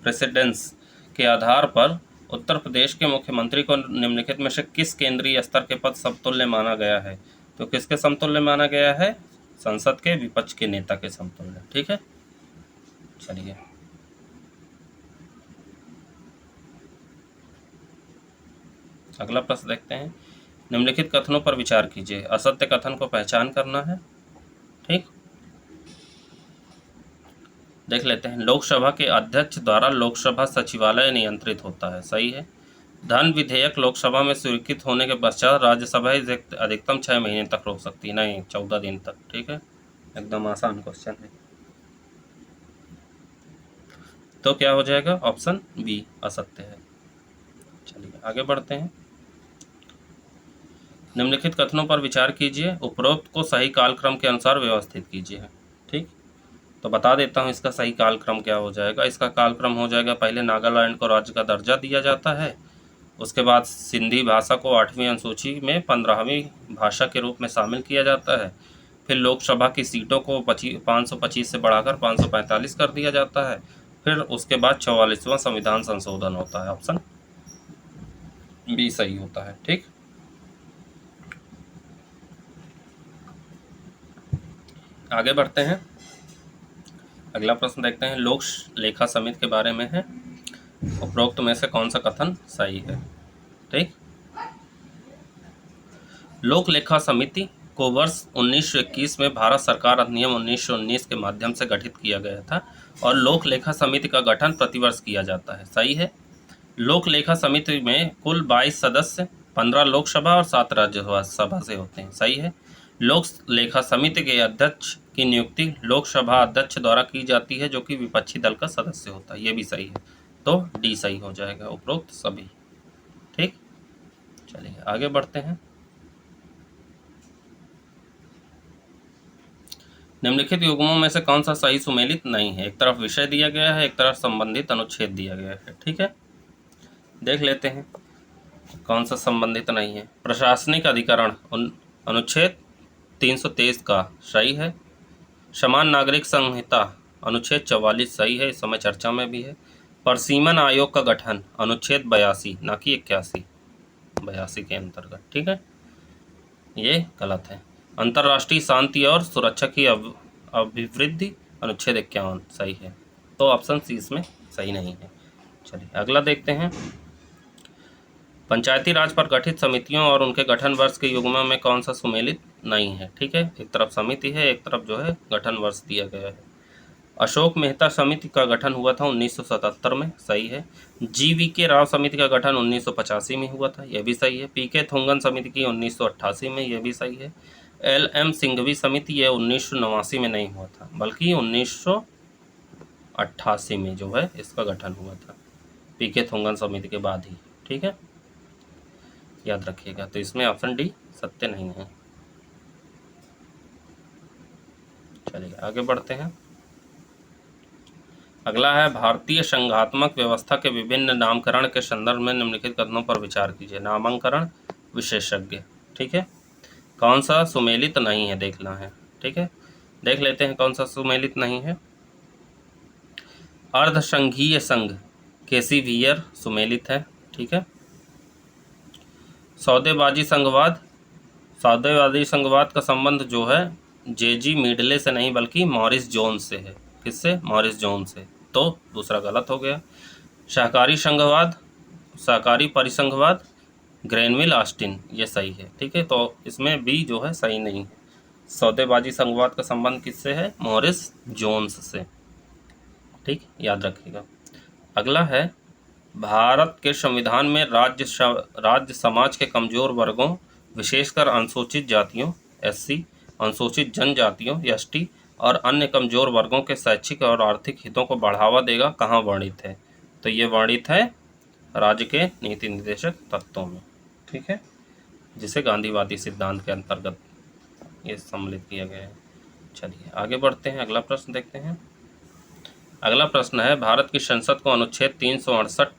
प्रेसिडेंस के आधार पर उत्तर प्रदेश के मुख्यमंत्री को निम्नलिखित में से किस केंद्रीय स्तर के पद समतुल्य माना गया है? तो किसके समतुल्य माना गया है? संसद के विपक्ष के नेता के समतुल्य, ठीक है। चलिए, अगला प्रश्न देखते हैं। निम्नलिखित कथनों पर विचार कीजिए। असत्य कथन को पहचान करना है, ठीक। देख लेते हैं। लोकसभा के अध्यक्ष द्वारा लोकसभा सचिवालय नियंत्रित होता है, सही है। धन विधेयक लोकसभा में स्वीकृत होने के पश्चात राज्यसभा इसे अधिकतम 6 महीने तक रोक सकती है, नहीं 14 दिन तक, ठीक है। एकदम आसान क्वेश्चन है। तो क्या हो जाएगा? ऑप्शन बी असत्य है। चलिए, आगे बढ़ते हैं। निम्नलिखित कथनों पर विचार कीजिए, उपरोक्त को सही कालक्रम के अनुसार व्यवस्थित कीजिए, ठीक। तो बता देता हूँ इसका सही कालक्रम क्या हो जाएगा। इसका कालक्रम हो जाएगा, पहले नागालैंड को राज्य का दर्जा दिया जाता है, उसके बाद सिंधी भाषा को 8वीं अनुसूची में 15वीं भाषा के रूप में शामिल किया जाता है, फिर लोकसभा की सीटों को 525 से बढ़ाकर 545 कर दिया जाता है, फिर उसके बाद 44वां संविधान संशोधन होता है। ऑप्शन बी सही होता है, ठीक। आगे बढ़ते हैं, अगला प्रश्न देखते हैं। लोक लेखा समिति के बारे में है, उपरोक्त में से कौन सा कथन सही है, ठीक। लोक लेखा समिति को वर्ष 1921 में भारत सरकार अधिनियम 1919 के माध्यम से गठित किया गया था और लोक लेखा समिति का गठन प्रतिवर्ष किया जाता है, सही है। लोक लेखा समिति में कुल 22 सदस्य 15 लोकसभा और 7 राज्यसभा से होते हैं, सही है। लोक लेखा समिति के अध्यक्ष की नियुक्ति लोकसभा अध्यक्ष द्वारा की जाती है, जो कि विपक्षी दल का सदस्य होता है, ये भी सही है। तो डी सही हो जाएगा, उपरोक्त सभी, ठीक। चलिए, आगे बढ़ते हैं। निम्नलिखित युग्मों में से कौन सा सही सुमेलित नहीं है? एक तरफ विषय दिया गया है, एक तरफ संबंधित अनुच्छेद दिया गया है, ठीक है। देख लेते हैं कौन सा संबंधित नहीं है। प्रशासनिक अधिकरण अनुच्छेद 323 का सही है। समान नागरिक संहिता अनुच्छेद 44 सही है, इस समय चर्चा में भी है। परसीमन आयोग का गठन अनुच्छेद 82 ना कि 81, 82 के अंतर्गत, ठीक है, ये गलत है। अंतर्राष्ट्रीय शांति और सुरक्षा की अभिवृद्धि अनुच्छेद 51 सही है। तो ऑप्शन सी इसमें सही नहीं है। चलिए, अगला देखते हैं। पंचायती राज पर गठित समितियों और उनके गठन वर्ष के युग्म में कौन सा सुमेलित नहीं है, ठीक है। एक तरफ समिति है, एक तरफ जो है गठन वर्ष दिया गया है। अशोक मेहता समिति का गठन हुआ था 1977 में, सही है। GVK राव समिति का गठन 1985 में हुआ था, यह भी सही है। PK थोंगन समिति की 1988 में, यह भी सही है। LM सिंघवी समिति यह 1989 में नहीं हुआ था, बल्कि 1988 में जो है इसका गठन हुआ था, PK थोंगन समिति के बाद ही, ठीक है, याद रखिएगा। तो इसमें ऑप्शन डी सत्य नहीं है। चलिए, आगे बढ़ते हैं। अगला है भारतीय संघात्मक व्यवस्था के विभिन्न नामकरण के संदर्भ में निम्नलिखित कथनों पर विचार कीजिए। नामांकरण विशेषज्ञ, ठीक है, कौन सा सुमेलित नहीं है देखना है, ठीक है। देख लेते हैं कौन सा सुमेलित नहीं है। अर्धसंघीय संघ KC-VIYR सुमेलित है, ठीक है। सौदेबाजी संघवाद, सौदेबाजी संघवाद का संबंध जो है JG मीडले से नहीं बल्कि मॉरिस जोन्स से है। किससे? मॉरिस जोन्स से, तो दूसरा गलत हो गया। सहकारी संघवाद, सहकारी परिसंघवाद ग्रेनविल ऑस्टिन, ये सही है, ठीक है। तो इसमें बी जो है सही नहीं है। सौदेबाजी संघवाद का संबंध किससे है? मॉरिस जोन्स से, ठीक, याद रखिएगा। अगला है भारत के संविधान में राज्य समाज के कमजोर वर्गों, विशेषकर अनुसूचित जातियों एससी, अनुसूचित जनजातियों एसटी और अन्य कमजोर वर्गों के शैक्षिक और आर्थिक हितों को बढ़ावा देगा, कहाँ वर्णित है? तो ये वर्णित है राज्य के नीति निर्देशक तत्वों में, ठीक है, जिसे गांधीवादी सिद्धांत के अंतर्गत ये सम्मिलित किया गया है। चलिए आगे बढ़ते हैं, अगला प्रश्न देखते हैं। अगला प्रश्न है, भारत की संसद को अनुच्छेद 368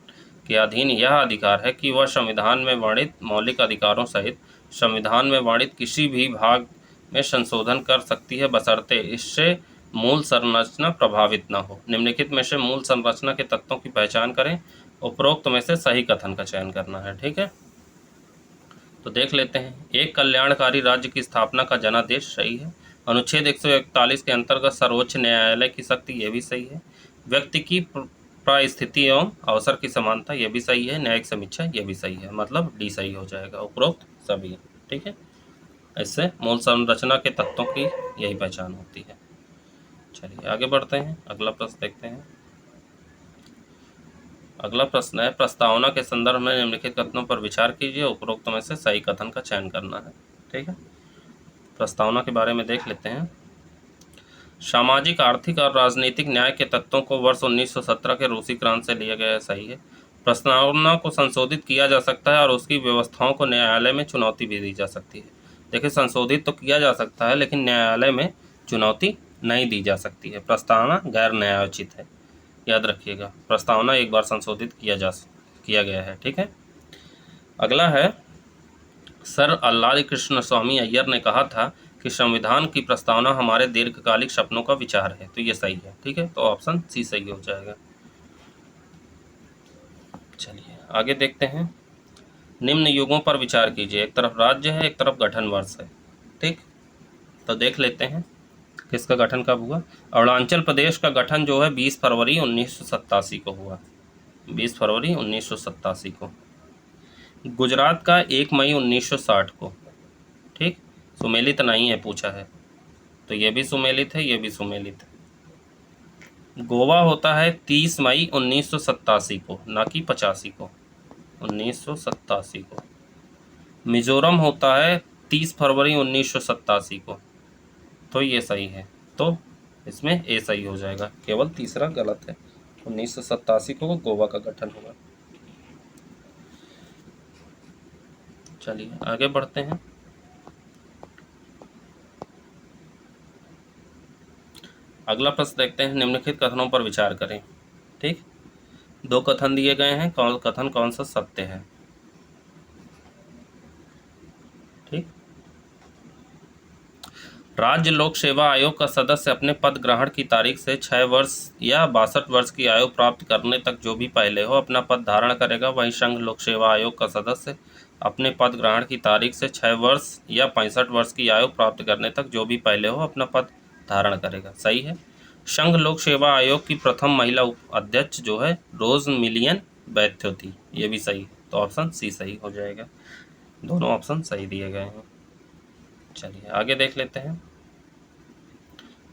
के अधीन यह अधिकार है कि वह संविधान में वर्णित मौलिक अधिकारों सहित संविधान में वर्णित किसी भी भाग में संशोधन कर सकती है, बशर्ते इससे मूल संरचना प्रभावित न हो। निम्नलिखित में से मूल संरचना के तत्वों की पहचान करें, उपरोक्त में से सही कथन का चयन करना है, ठीक है। तो देख लेते हैं। एक कल्याणकारी राज्य की स्थापना का जनादेश, सही है। अनुच्छेद 141 के अंतर्गत सर्वोच्च न्यायालय की शक्ति, ये भी सही है। व्यक्ति की परिस्थिति एवं अवसर की समानता, ये भी सही है। न्यायिक समीक्षा, ये भी सही है, मतलब डी सही हो जाएगा, उपरोक्त सभी, ठीक है। इससे मूल संरचना के तत्वों की यही पहचान होती है। चलिए आगे बढ़ते हैं, अगला प्रश्न देखते हैं। अगला प्रश्न है, प्रस्तावना के संदर्भ में निम्नलिखित कथनों पर विचार कीजिए, उपरोक्त में से सही कथन का चयन करना है, ठीक है। प्रस्तावना के बारे में देख लेते हैं। सामाजिक, आर्थिक और राजनीतिक न्याय के तत्वों को वर्ष 1917 के रूसी क्रांति से लिया गया है, सही है। प्रस्तावना को संशोधित किया जा सकता है और उसकी व्यवस्थाओं को न्यायालय में चुनौती भी दी जा सकती है। देखिए, संशोधित तो किया जा सकता है लेकिन न्यायालय में चुनौती नहीं दी जा सकती है। प्रस्तावना गैर न्यायोचित है, याद रखिएगा। प्रस्तावना एक बार संशोधित किया गया है, ठीक है। अगला है, सर अल्लाह कृष्ण स्वामी अय्यर ने कहा था कि संविधान की प्रस्तावना हमारे दीर्घकालिक सपनों का विचार है, तो ये सही है, ठीक है। तो ऑप्शन सी सही हो जाएगा। चलिए आगे देखते हैं। निम्न युगों पर विचार कीजिए, एक तरफ राज्य है, एक तरफ गठन वर्ष है, ठीक। तो देख लेते हैं किसका गठन कब हुआ। अरुणाचल प्रदेश का गठन जो है 20 फरवरी 1987 को हुआ, 20 फरवरी 1987 को। गुजरात का 1 मई 1960 को, ठीक। सुमेलित नहीं है पूछा है, तो ये भी सुमेलित है, ये भी सुमेलित है। गोवा होता है 30 मई 1987 को, ना कि 85 को, 1987 को। मिजोरम होता है 30 फरवरी 1987 को, तो ये सही है। तो इसमें ए सही हो जाएगा, केवल तीसरा गलत है। 1987 को गोवा का गठन हुआ। चलिए आगे बढ़ते हैं। अगला प्रश्न देखते हैं। निम्नलिखित कथनों पर विचार करें, ठीक। 2 कथन दिए गए हैं, कथन कौन सा सत्य है, ठीक। राज्य लोक सेवा आयोग का सदस्य अपने पद ग्रहण की तारीख से 6 वर्ष या 62 वर्ष की आयु प्राप्त करने तक जो भी पहले हो अपना पद धारण करेगा। वहीं संघ लोक सेवा आयोग का सदस्य अपने पद ग्रहण की तारीख से 6 वर्ष या 65 वर्ष की आयु प्राप्त करने तक जो भी पहले हो अपना पद धारण करेगा, सही है। संघ लोक सेवा आयोग की प्रथम महिला अध्यक्ष जो है रोज मिलियन बैथ्यो थी, ये भी सही है। तो ऑप्शन सी सही हो जाएगा, दोनों ऑप्शन सही दिए गए हैं। चलिए आगे देख लेते हैं।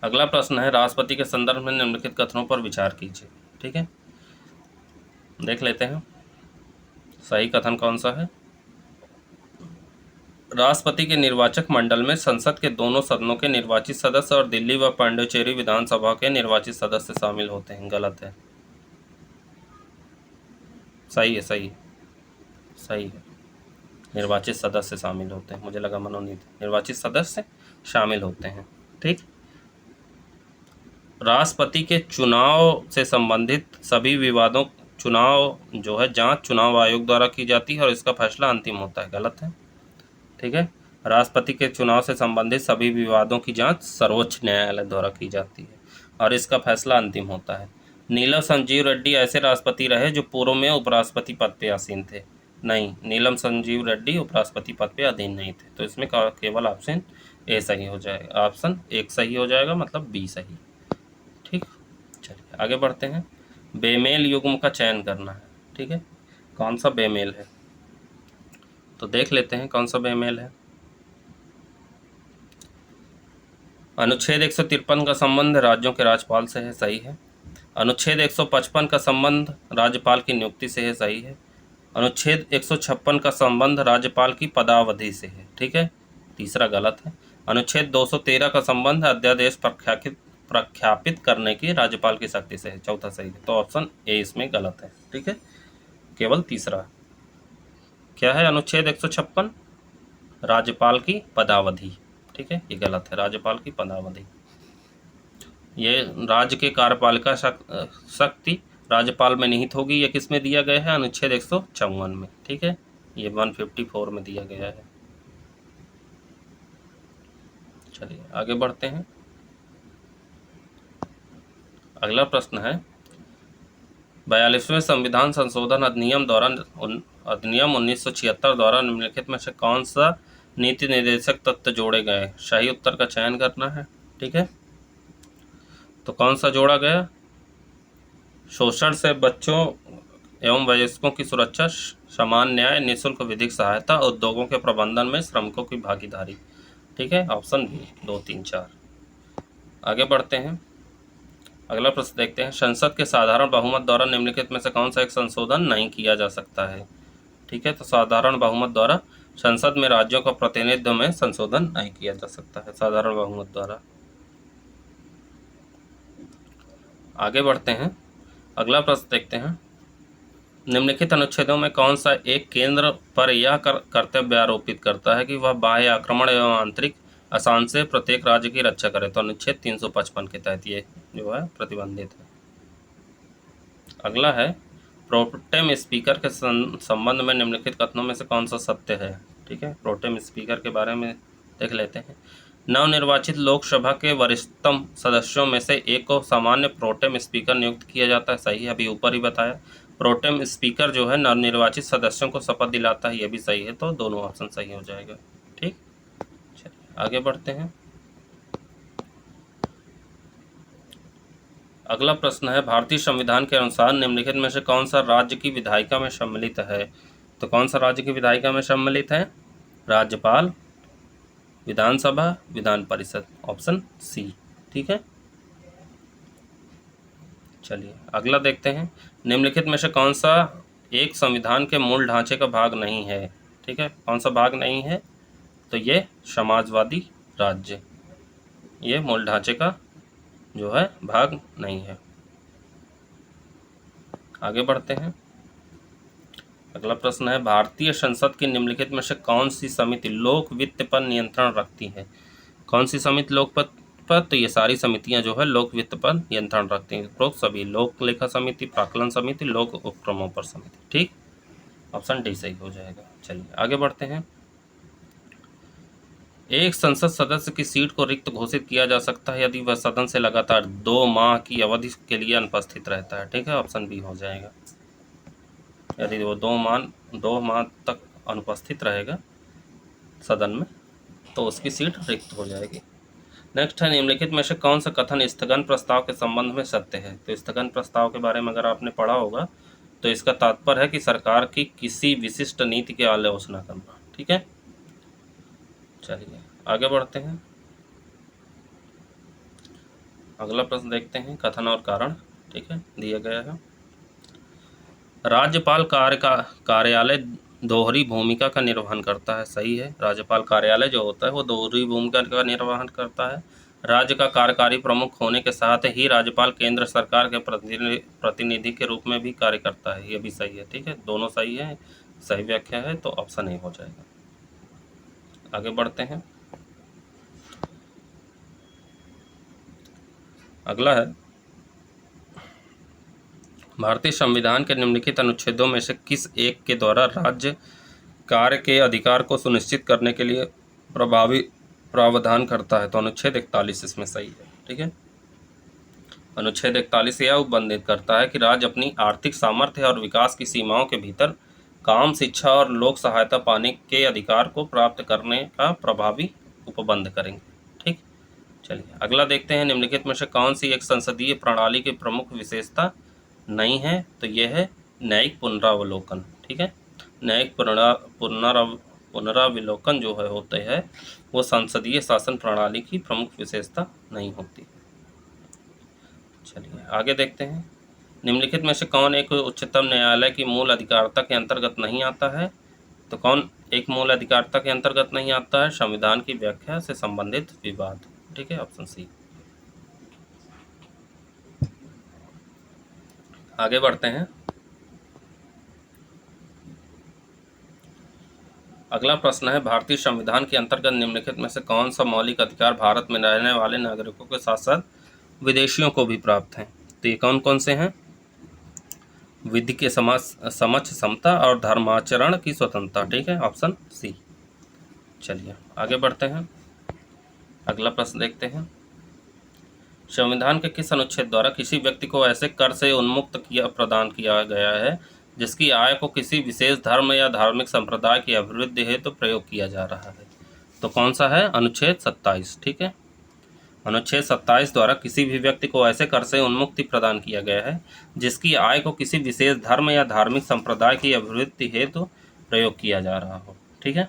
अगला प्रश्न है, राष्ट्रपति के संदर्भ में निम्नलिखित कथनों पर विचार कीजिए, ठीक है। देख लेते हैं सही कथन कौन सा है। राष्ट्रपति के निर्वाचक मंडल में संसद के दोनों सदनों के निर्वाचित सदस्य और दिल्ली व पांडिचेरी विधानसभा के निर्वाचित सदस्य शामिल होते हैं, गलत है। सही है, सही है, सही है। निर्वाचित सदस्य शामिल होते हैं, मुझे लगा मनोनीत। निर्वाचित सदस्य शामिल होते हैं, ठीक। राष्ट्रपति के चुनाव से संबंधित सभी विवादों चुनाव जो है जांच चुनाव आयोग द्वारा की जाती है और इसका फैसला अंतिम होता है, गलत है, ठीक है। राष्ट्रपति के चुनाव से संबंधित सभी विवादों की जांच सर्वोच्च न्यायालय द्वारा की जाती है और इसका फैसला अंतिम होता है। नीलम संजीव रेड्डी ऐसे राष्ट्रपति रहे जो पूर्व में उपराष्ट्रपति पद पे आसीन थे, नहीं, नीलम संजीव रेड्डी उपराष्ट्रपति पद पे अधीन नहीं थे। तो इसमें केवल ऑप्शन ए सही हो जाएगा, ऑप्शन 1 सही हो जाएगा, मतलब बी सही, ठीक। चलिए आगे बढ़ते हैं। बेमेल युग्म का चयन करना है, ठीक है। कौन सा बेमेल है, तो देख लेते हैं कौन सा बेमेल है। अनुच्छेद 153 का संबंध राज्यों के राज्यपाल से है, सही है। अनुच्छेद 155 का संबंध राज्यपाल की नियुक्ति से है, सही है। अनुच्छेद 156 का संबंध राज्यपाल की पदावधि से है, ठीक है, तीसरा गलत है। अनुच्छेद 213 का संबंध अध्यादेश प्रख्यापित करने की राज्यपाल की शक्ति से है, चौथा सही है। तो ऑप्शन ए इसमें गलत है, ठीक है, केवल तीसरा। क्या है अनुच्छेद 156? राज्यपाल की पदावधि, ठीक है, ये गलत है, राज्यपाल की पदावधि। ये राज्य के कार्यपालिका शक्ति राज्यपाल में निहित होगी, ये किस में दिया गया है? अनुच्छेद 154 में, ठीक है, ये 154 में दिया गया है। चलिए आगे बढ़ते हैं। अगला प्रश्न है 42वें संविधान संशोधन अधिनियम 1976 द्वारा निम्नलिखित में से कौन सा नीति निर्देशक तत्व जोड़े गए? सही उत्तर का चयन करना है, ठीक है। तो कौन सा जोड़ा गया? शोषण से बच्चों एवं वयस्कों की सुरक्षा, समान न्याय, निःशुल्क विधिक सहायता, उद्योगों के प्रबंधन में श्रमिकों की भागीदारी, ठीक है, ऑप्शन बी 2, 3, 4। आगे बढ़ते हैं। अगला प्रश्न देखते हैं। संसद के साधारण बहुमत द्वारा निम्नलिखित में से कौन सा एक संशोधन नहीं किया जा सकता है? ठीक है, तो साधारण बहुमत द्वारा संसद में राज्यों का प्रतिनिधित्व में संशोधन नहीं किया जा सकता है साधारण बहुमत द्वारा। आगे बढ़ते हैं। अगला प्रश्न देखते हैं। निम्नलिखित अनुच्छेदों में कौन सा एक केंद्र पर यह कर्तव्य आरोपित करता है कि वह बाह्य आक्रमण एवं आंतरिक अशांति से प्रत्येक राज्य की रक्षा करे? तो अनुच्छेद 355 के तहत ये जो है प्रतिबंधित है। अगला है प्रोटेम स्पीकर के संबंध में निम्नलिखित कथनों में से कौन सा सत्य है? ठीक है, प्रोटेम स्पीकर के बारे में देख लेते हैं। नवनिर्वाचित लोकसभा के वरिष्ठतम सदस्यों में से एक को सामान्य प्रोटेम स्पीकर नियुक्त किया जाता है, सही है, अभी ऊपर ही बताया। प्रोटेम स्पीकर जो है नवनिर्वाचित सदस्यों को शपथ दिलाता है, ये भी सही है, तो दोनों ऑप्शन सही हो जाएगा। ठीक, चलिए आगे बढ़ते हैं। अगला प्रश्न है भारतीय संविधान के अनुसार निम्नलिखित में से कौन सा राज्य की विधायिका में सम्मिलित है? तो कौन सा राज्य की विधायिका में सम्मिलित है? राज्यपाल, विधानसभा, विधान परिषद, ऑप्शन सी। ठीक है, चलिए अगला देखते हैं। निम्नलिखित में से कौन सा एक संविधान के मूल ढांचे का भाग नहीं है? ठीक है, कौन सा भाग नहीं है? तो ये समाजवादी राज्य, ये मूल ढांचे का जो है भाग नहीं है। आगे बढ़ते हैं। अगला प्रश्न है भारतीय संसद की निम्नलिखित में से कौन सी समिति लोक वित्त पर नियंत्रण रखती है? कौन सी समिति लोक पर? तो ये सारी समितियां जो है लोक वित्त पर नियंत्रण रखती हैं। उपरोक्त सभी लोक लेखा समिति, प्राक्कलन समिति, लोक उपक्रमों पर समिति। ठीक, ऑप्शन डी सही हो जाएगा। चलिए आगे बढ़ते हैं। एक संसद सदस्य की सीट को रिक्त घोषित किया जा सकता है यदि वह सदन से लगातार 2 माह की अवधि के लिए अनुपस्थित रहता है। ठीक है, ऑप्शन बी हो जाएगा। यदि वो 2 माह तक अनुपस्थित रहेगा सदन में तो उसकी सीट रिक्त हो जाएगी। नेक्स्ट है निम्नलिखित में से कौन सा कथन स्थगन प्रस्ताव के संबंध में सत्य है? तो स्थगन प्रस्ताव के बारे में अगर आपने पढ़ा होगा तो इसका तात्पर्य है कि सरकार की किसी विशिष्ट नीति की आलोचना करना। ठीक है, चलिए आगे बढ़ते हैं। अगला प्रश्न देखते हैं, कथन और कारण। ठीक है, दिया गया है राज्यपाल कार्यालय दोहरी भूमिका का निर्वहन करता है, सही है। राज्यपाल कार्यालय जो होता है वो दोहरी भूमिका का निर्वहन करता है। राज्य का कार्यकारी प्रमुख होने के साथ ही राज्यपाल केंद्र सरकार के प्रतिनिधि के रूप में भी कार्य करता है, ये भी सही है। ठीक है, दोनों सही है, सही व्याख्या है, तो ऑप्शन ए हो जाएगा। आगे बढ़ते हैं। अगला है भारतीय संविधान के निम्नलिखित अनुच्छेदों में से किस एक के द्वारा राज्य कार्य के अधिकार को सुनिश्चित करने के लिए प्रभावी प्रावधान करता है? तो अनुच्छेद 41 इसमें सही है। ठीक है, अनुच्छेद 41 यह उपबंधित करता है कि राज्य अपनी आर्थिक सामर्थ्य और विकास की सीमाओं के भीतर काम, शिक्षा और लोक सहायता पाने के अधिकार को प्राप्त करने का प्रभावी उपबंध करेंगे। ठीक, चलिए अगला देखते हैं। निम्नलिखित में से कौन सी एक संसदीय प्रणाली की प्रमुख विशेषता नहीं है? तो यह है न्यायिक पुनरावलोकन। ठीक है, न्यायिक पुनरावलोकन जो है होते हैं वो संसदीय शासन प्रणाली की प्रमुख विशेषता नहीं होती। चलिए आगे देखते हैं। निम्नलिखित में से कौन एक उच्चतम न्यायालय की मूल अधिकारिता के अंतर्गत नहीं आता है? तो कौन एक मूल अधिकारिता के अंतर्गत नहीं आता है? संविधान की व्याख्या से संबंधित विवाद। ठीक है, ऑप्शन सी। आगे बढ़ते हैं। अगला प्रश्न है, भारतीय संविधान के अंतर्गत निम्नलिखित में से कौन सा मौलिक अधिकार भारत में रहने वाले नागरिकों के साथ साथ विदेशियों को भी प्राप्त हैं? तो ये कौन कौन से हैं? विधि के समक्ष समता और धर्माचरण की स्वतंत्रता। ठीक है, ऑप्शन सी। चलिए आगे बढ़ते हैं। अगला प्रश्न देखते हैं। संविधान के किस अनुच्छेद द्वारा किसी व्यक्ति को ऐसे कर से उन्मुक्त प्रदान किया गया है जिसकी आय को किसी विशेष धर्म या धार्मिक संप्रदाय की अभिवृद्धि हेतु प्रयोग किया जा रहा है? तो कौन सा है? अनुच्छेद 27। ठीक है, अनुच्छेद 27 द्वारा किसी भी व्यक्ति को ऐसे कर से उन्मुक्ति प्रदान किया गया है जिसकी आय को किसी विशेष धर्म या धार्मिक संप्रदाय की अभिवृद्धि हेतु प्रयोग किया जा रहा हो। ठीक है,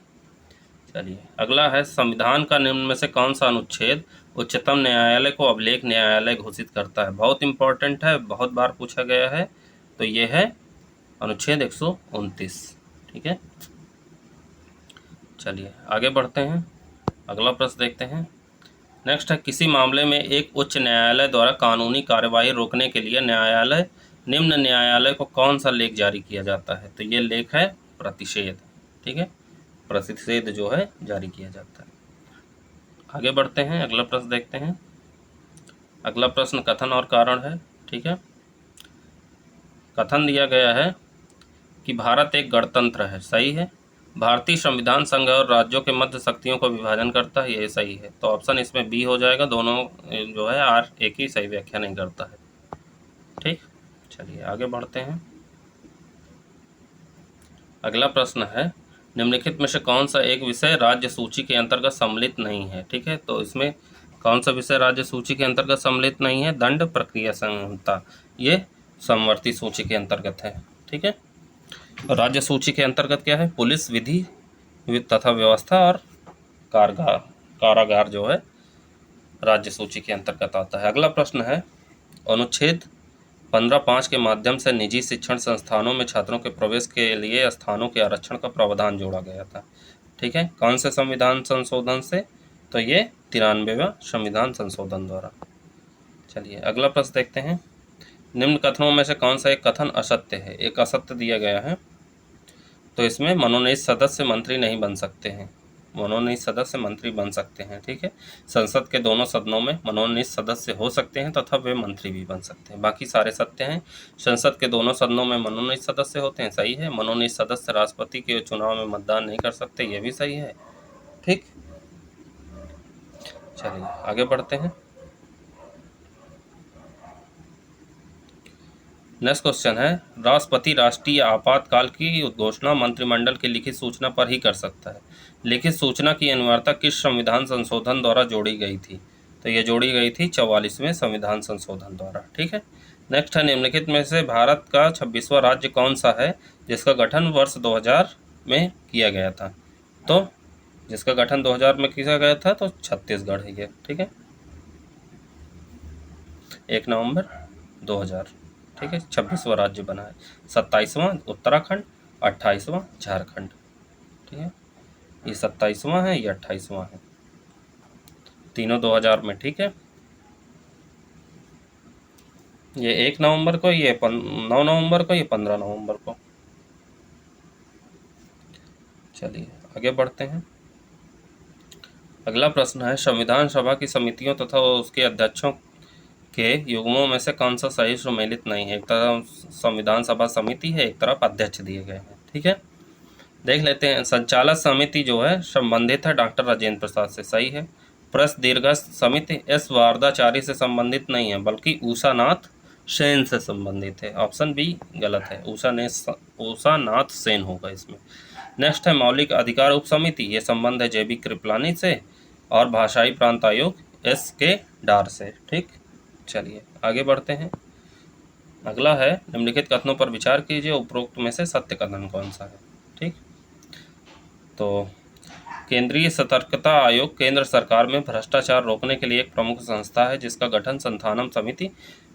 चलिए अगला है, संविधान का निम्न में से कौन सा अनुच्छेद उच्चतम न्यायालय को अभिलेख न्यायालय घोषित करता है? बहुत इंपॉर्टेंट है, बहुत बार पूछा गया है। तो ये है अनुच्छेद 129। ठीक है, चलिए आगे बढ़ते हैं। अगला प्रश्न देखते हैं। नेक्स्ट है, किसी मामले में एक उच्च न्यायालय द्वारा कानूनी कार्यवाही रोकने के लिए निम्न न्यायालय को कौन सा लेख जारी किया जाता है? तो ये लेख है प्रतिषेध। ठीक है, प्रतिषेध जो है जारी किया जाता है। आगे बढ़ते हैं, अगला प्रश्न देखते हैं। अगला प्रश्न कथन और कारण है। ठीक है, कथन दिया गया है कि भारत एक गणतंत्र है। सही है। भारतीय संविधान संघ और राज्यों के मध्य शक्तियों को विभाजन करता है। ये सही है। तो ऑप्शन इसमें बी हो जाएगा। दोनों जो है आर एक ही सही व्याख्या नहीं करता है। ठीक, चलिए आगे बढ़ते हैं। अगला प्रश्न है, निम्नलिखित में से कौन सा एक विषय राज्य सूची के अंतर्गत सम्मिलित नहीं है? ठीक है, तो इसमें कौन सा विषय राज्य सूची के अंतर्गत सम्मिलित नहीं है? दंड प्रक्रिया संहिता, ये समवर्ती सूची के अंतर्गत है। ठीक है, राज्य सूची के अंतर्गत क्या है? पुलिस, विधि तथा व्यवस्था और कारागार जो है राज्य सूची के अंतर्गत आता है। अगला प्रश्न है, अनुच्छेद 15(5) के माध्यम से निजी शिक्षण संस्थानों में छात्रों के प्रवेश के लिए स्थानों के आरक्षण का प्रावधान जोड़ा गया था। ठीक है, कौन से संविधान संशोधन से? तो ये 93वां संविधान संशोधन द्वारा। चलिए अगला प्रश्न देखते हैं। निम्न कथनों में से कौन सा एक कथन असत्य है? एक असत्य दिया गया है। तो इसमें मनोनीत सदस्य मंत्री नहीं बन सकते हैं। मनोनीत सदस्य मंत्री बन सकते हैं। ठीक है, संसद के दोनों सदनों में मनोनीत सदस्य हो सकते हैं तथा वे मंत्री भी बन सकते हैं। बाकी सारे सत्य हैं। संसद के दोनों सदनों में मनोनीत सदस्य होते हैं। सही है। मनोनीत सदस्य राष्ट्रपति के चुनाव में मतदान नहीं कर सकते। ये भी सही है। ठीक, चलिए आगे बढ़ते हैं। नेक्स्ट क्वेश्चन है, राष्ट्रपति राष्ट्रीय आपातकाल की उद्घोषणा मंत्रिमंडल की लिखित सूचना पर ही कर सकता है। लिखित सूचना की अनिवार्यता किस संविधान संशोधन द्वारा जोड़ी गई थी? तो ये जोड़ी गई थी 44वें संविधान संशोधन द्वारा। ठीक है, नेक्स्ट है, निम्नलिखित में से भारत का 26वां राज्य कौन सा है जिसका गठन वर्ष 2000 में किया गया था? तो जिसका गठन 2000 में किया गया था तो छत्तीसगढ़ है ये। ठीक है, 1 नवंबर 2000। ठीक है, 26वां राज्य बना है। 27वां उत्तराखंड, 28वां झारखंड। ठीक है, ये 27वां है, ये 28वां है, तीनों 2000 में। ठीक है, ये 1 नवंबर को, ये 9 नवंबर को, ये 15 नवंबर को। चलिए आगे बढ़ते हैं। अगला प्रश्न है, संविधान सभा की समितियों तथा उसके अध्यक्षों के युग्मों में से कौन सा सही सुमेलित नहीं है? एक तरफ संविधान सभा समिति है, एक तरफ अध्यक्ष दिए गए हैं। ठीक है, देख लेते हैं। संचालक समिति जो है संबंधित है डॉक्टर राजेंद्र प्रसाद से। सही है। प्रस दीर्घस्थ समिति एस वारदाचारी से संबंधित नहीं है बल्कि उषानाथ सेन से संबंधित है। ऑप्शन बी गलत है। उषानाथ सेन होगा इसमें। नेक्स्ट है, मौलिक अधिकार उप समिति, ये संबंध है JB कृपलानी से और भाषाई प्रांत आयोग SK डार से। ठीक, चलिए आगे बढ़ते हैं। अगला है, निम्नलिखित कथनों पर विचार कीजिए, उपरोक्त में से सत्य कथन कौन सा है? ठीक, तो केंद्रीय सतर्कता आयोग केंद्र सरकार में भ्रष्टाचार रोकने के लिए एक प्रमुख संस्था है जिसका गठन संथानम समिति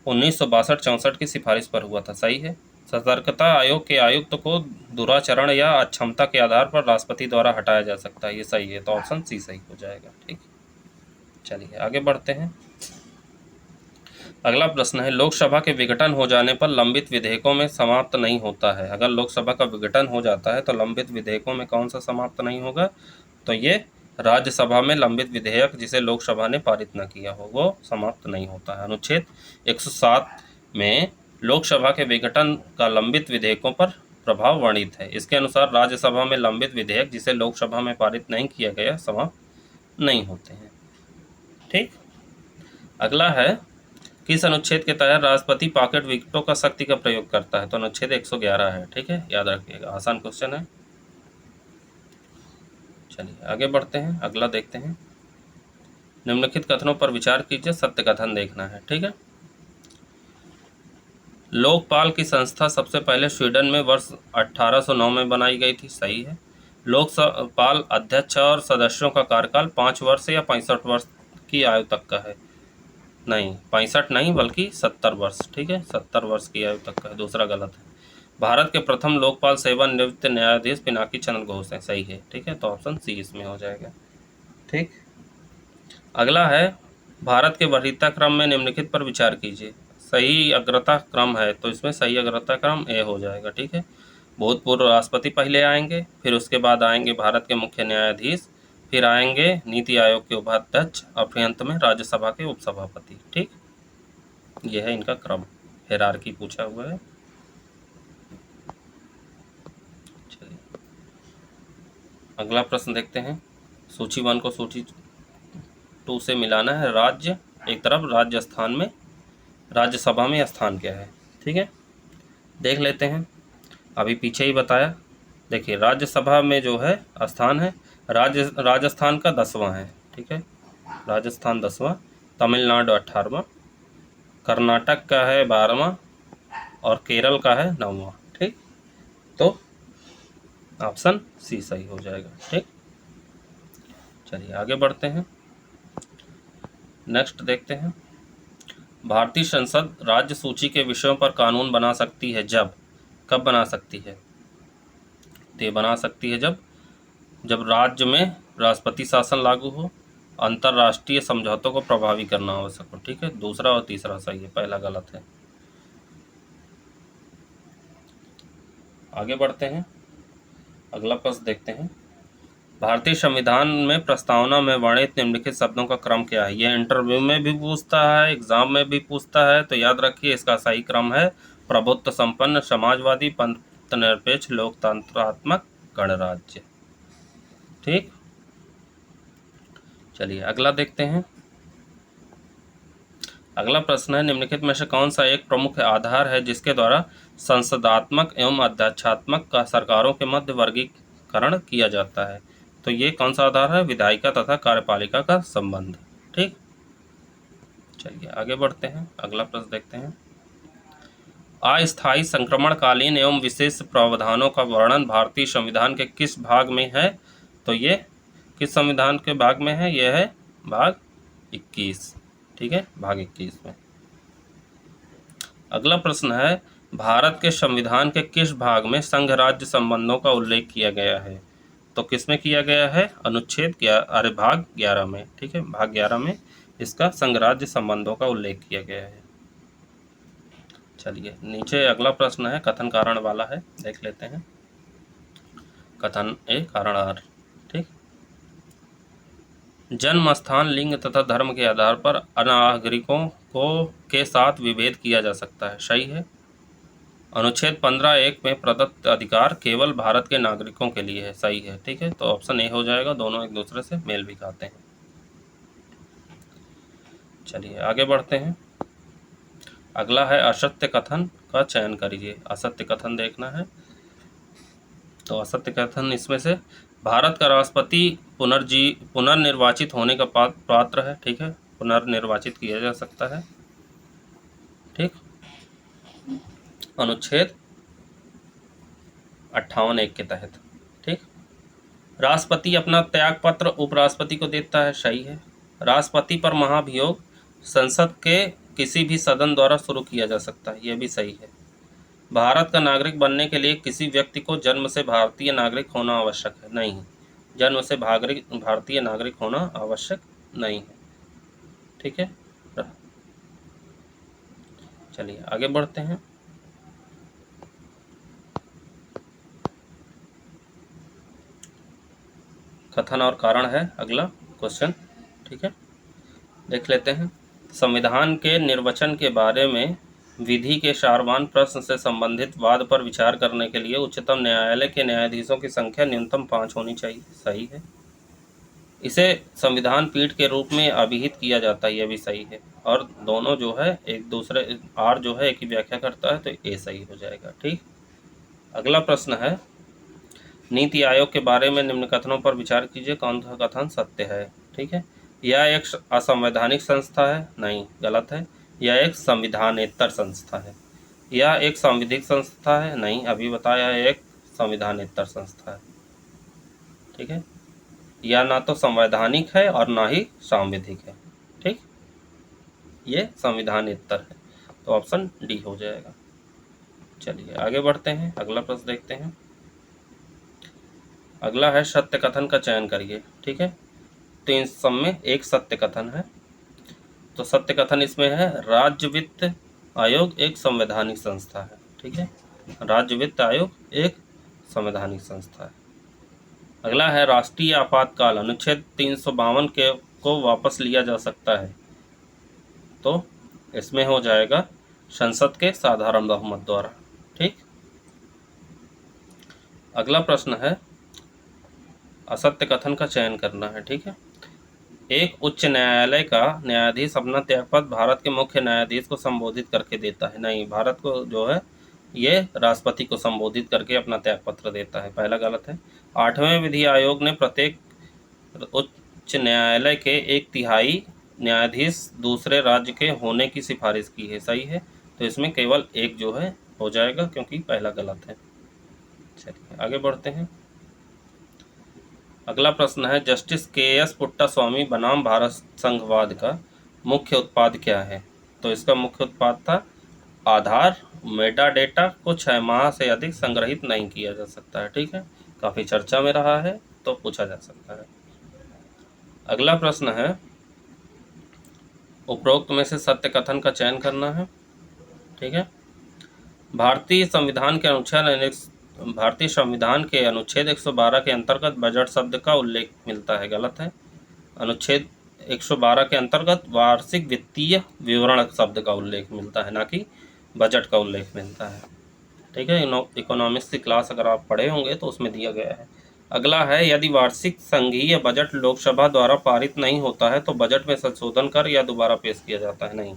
1962-64 की सिफारिश पर हुआ था। सही है। सतर्कता आयोग के आयुक्त को दुराचरण या अक्षमता के आधार पर राष्ट्रपति द्वारा हटाया जा सकता है। ये सही है, तो ऑप्शन सी सही हो जाएगा। ठीक, चलिए आगे बढ़ते हैं। अगला प्रश्न है, लोकसभा के विघटन हो जाने पर लंबित विधेयकों में समाप्त नहीं होता है। अगर लोकसभा का विघटन हो जाता है तो लंबित विधेयकों में कौन सा समाप्त नहीं होगा? तो ये राज्यसभा में लंबित विधेयक जिसे लोकसभा ने पारित न किया हो वो समाप्त नहीं होता है। अनुच्छेद 107 में लोकसभा के विघटन का लंबित विधेयकों पर प्रभाव वर्णित है। इसके अनुसार राज्यसभा में लंबित विधेयक जिसे लोकसभा में पारित नहीं किया गया समाप्त नहीं होते हैं। ठीक, अगला है, किस अनुच्छेद के तहत राष्ट्रपति पॉकेट विकेटों का सख्ती का प्रयोग करता है? तो अनुच्छेद 111 है। ठीक है, याद रखिएगा, आसान क्वेश्चन है। चलिए आगे बढ़ते हैं, अगला देखते हैं। निम्नलिखित कथनों पर विचार कीजिए, सत्य कथन देखना है। ठीक है, लोकपाल की संस्था सबसे पहले स्वीडन में वर्ष 1809 में बनाई गई थी। सही है। लोकपाल अध्यक्ष और सदस्यों का कार्यकाल 5 वर्ष या 65 वर्ष की आयु तक का है। नहीं, 65 नहीं बल्कि 70 वर्ष। ठीक है, 70 वर्ष की आयु तक का है, दूसरा गलत है। भारत के प्रथम लोकपाल सेवानिवृत्त न्यायाधीश पिनाकी चंद्र घोष हैं। सही है। ठीक है, तो ऑप्शन सी इसमें हो जाएगा। ठीक, अगला है, भारत के वरीयता क्रम में निम्नलिखित पर विचार कीजिए। सही अग्रता क्रम है तो इसमें सही अग्रता क्रम ए हो जाएगा। ठीक है, भूतपूर्व राष्ट्रपति पहले आएंगे, फिर उसके बाद आएंगे भारत के मुख्य न्यायाधीश, फिर आएंगे नीति आयोग के उपाध्यक्ष और फिर अंत में राज्यसभा के उपसभापति। ठीक, यह है इनका क्रम, हायरार्की पूछा हुआ है। चलिए अगला प्रश्न देखते हैं। सूची 1 को सूची 2 से मिलाना है। राज्य एक तरफ, राजस्थान में राज्यसभा में स्थान क्या है? ठीक है, देख लेते हैं। अभी पीछे ही बताया। देखिए, राज्यसभा में जो है स्थान है राजस्थान का 10वां है। ठीक है, राजस्थान 10वां, तमिलनाडु 18वां, कर्नाटक का है 12वां और केरल का है 9वां। ठीक, तो ऑप्शन सी सही हो जाएगा। ठीक, चलिए आगे बढ़ते हैं। नेक्स्ट देखते हैं, भारतीय संसद राज्य सूची के विषयों पर कानून बना सकती है जब, कब बना सकती है? तो ये बना सकती है जब राज्य में राष्ट्रपति शासन लागू हो, अंतर्राष्ट्रीय समझौतों को प्रभावी करना आवश्यक हो। ठीक है, दूसरा और तीसरा सही है, पहला गलत है। आगे बढ़ते हैं, अगला प्रश्न देखते हैं। भारतीय संविधान में प्रस्तावना में वर्णित निम्नलिखित शब्दों का क्रम क्या है? यह इंटरव्यू में भी पूछता है, एग्जाम में भी पूछता है, तो याद रखिए इसका सही क्रम है प्रभुत्व संपन्न, समाजवादी, पंथ निरपेक्ष, लोकतंत्रात्मक, गणराज्य। ठीक, चलिए अगला देखते हैं। अगला प्रश्न है, निम्नलिखित में से कौन सा एक प्रमुख आधार है जिसके द्वारा संसदात्मक एवं अध्यक्षात्मक का सरकारों के मध्य वर्गीकरण किया जाता है? तो ये कौन सा आधार है? विधायिका तथा कार्यपालिका का संबंध। ठीक, चलिए आगे बढ़ते हैं, अगला प्रश्न देखते हैं। अस्थायी संक्रमणकालीन एवं विशेष प्रावधानों का वर्णन भारतीय संविधान के किस भाग में है? तो ये किस संविधान के भाग में है? यह है भाग 21। ठीक है, भाग 21 में। अगला प्रश्न है, भारत के संविधान के किस भाग में संघ राज्य संबंधों का उल्लेख किया गया है? तो किसमें किया गया है? अनुच्छेद भाग 11 में। ठीक है, भाग 11 में इसका संघ राज्य संबंधों का उल्लेख किया गया है। चलिए नीचे अगला प्रश्न है, कथन कारण वाला है, देख लेते हैं। कथन ए कारण आर। ठीक, जन्म स्थान, लिंग तथा धर्म के आधार पर अनागरिकों को के साथ विभेद किया जा सकता है। सही है। अनुच्छेद 15(1) में प्रदत्त अधिकार केवल भारत के नागरिकों के लिए है। सही है। ठीक है, तो ऑप्शन ए हो जाएगा, दोनों एक दूसरे से मेल भी खाते हैं। चलिए आगे बढ़ते हैं। अगला है, असत्य कथन का चयन करिए। असत्य कथन देखना है, तो असत्य कथन इसमें से, भारत का राष्ट्रपति पुनर्निर्वाचित होने का पात्र है। ठीक है, पुनर्निर्वाचित किया जा सकता है। ठीक, अनुच्छेद 58(1) के तहत। ठीक, राष्ट्रपति अपना त्याग पत्र उपराष्ट्रपति को देता है, सही है। राष्ट्रपति पर महाभियोग संसद के किसी भी सदन द्वारा शुरू किया जा सकता है, यह भी सही है। भारत का नागरिक बनने के लिए किसी व्यक्ति को जन्म से भारतीय नागरिक होना आवश्यक है, नहीं। जन्म से भारतीय नागरिक होना आवश्यक नहीं है, ठीक है। चलिए आगे बढ़ते हैं। कथन और कारण है अगला क्वेश्चन, ठीक है, देख लेते हैं। संविधान के निर्वचन के बारे में विधि के सारवान प्रश्न से संबंधित वाद पर विचार करने के लिए उच्चतम न्यायालय के न्यायाधीशों की संख्या न्यूनतम 5 होनी चाहिए, सही है। इसे संविधान पीठ के रूप में अभिहित किया जाता है, यह भी सही है। और दोनों जो है एक दूसरे, आर जो है एक ही व्याख्या करता है, तो ए सही हो जाएगा, ठीक। अगला प्रश्न है, नीति आयोग के बारे में निम्न कथनों पर विचार कीजिए, कौन सा कथन सत्य है, ठीक है। यह एक असंवैधानिक संस्था है, नहीं, गलत है। यह एक संविधानेतर संस्था है। यह एक संविधिक संस्था है, नहीं, अभी बताया एक संविधानेतर संस्था है, ठीक है। यह ना तो संवैधानिक है और ना ही सांविधिक है, ठीक, ये संविधानेतर है, तो ऑप्शन डी हो जाएगा। चलिए आगे बढ़ते हैं, अगला प्रश्न देखते हैं। अगला है सत्य कथन का चयन करिए, ठीक है। तो इन सब में एक सत्य कथन है, तो सत्य कथन इसमें है, राज्य वित्त आयोग एक संवैधानिक संस्था है, ठीक है। राज्य वित्त आयोग एक संवैधानिक संस्था है। अगला है राष्ट्रीय आपातकाल अनुच्छेद 352 के को वापस लिया जा सकता है, तो इसमें हो जाएगा संसद के साधारण बहुमत द्वारा, ठीक। अगला प्रश्न है, असत्य कथन का चयन करना है, ठीक है। एक उच्च न्यायालय का न्यायाधीश अपना त्यागपत्र भारत के मुख्य न्यायाधीश को संबोधित करके देता है, नहीं, भारत को जो है ये राष्ट्रपति को संबोधित करके अपना त्यागपत्र देता है, पहला गलत है। 8वें विधि आयोग ने प्रत्येक उच्च न्यायालय के 1/3 न्यायाधीश दूसरे राज्य के होने की सिफारिश की है, सही है। तो इसमें केवल एक जो है हो जाएगा, क्योंकि पहला गलत है। चलिए आगे बढ़ते हैं। अगला प्रश्न है, जस्टिस के.एस. पुट्टास्वामी बनाम भारत संघवाद का मुख्य उत्पाद क्या है? तो इसका मुख्य उत्पाद था आधार मेटा डेटा को 6 माह से अधिक संग्रहित नहीं किया जा सकता है, ठीक है, काफ़ी चर्चा में रहा है, तो पूछा जा सकता है। अगला प्रश्न है, उपरोक्त में से सत्य कथन का चयन करना है, ठीक है। भारतीय संविधान के अनुच्छेद 112 के अंतर्गत बजट शब्द का उल्लेख मिलता है, गलत है। अनुच्छेद 112 के अंतर्गत वार्षिक वित्तीय विवरण शब्द का उल्लेख मिलता है, ना कि बजट का उल्लेख मिलता है, ठीक है। इकोनॉमिक्स की क्लास अगर आप पढ़े होंगे तो उसमें दिया गया है। अगला है, यदि वार्षिक संघीय बजट लोकसभा द्वारा पारित नहीं होता है तो बजट में संशोधन कर या दोबारा पेश किया जाता है, नहीं,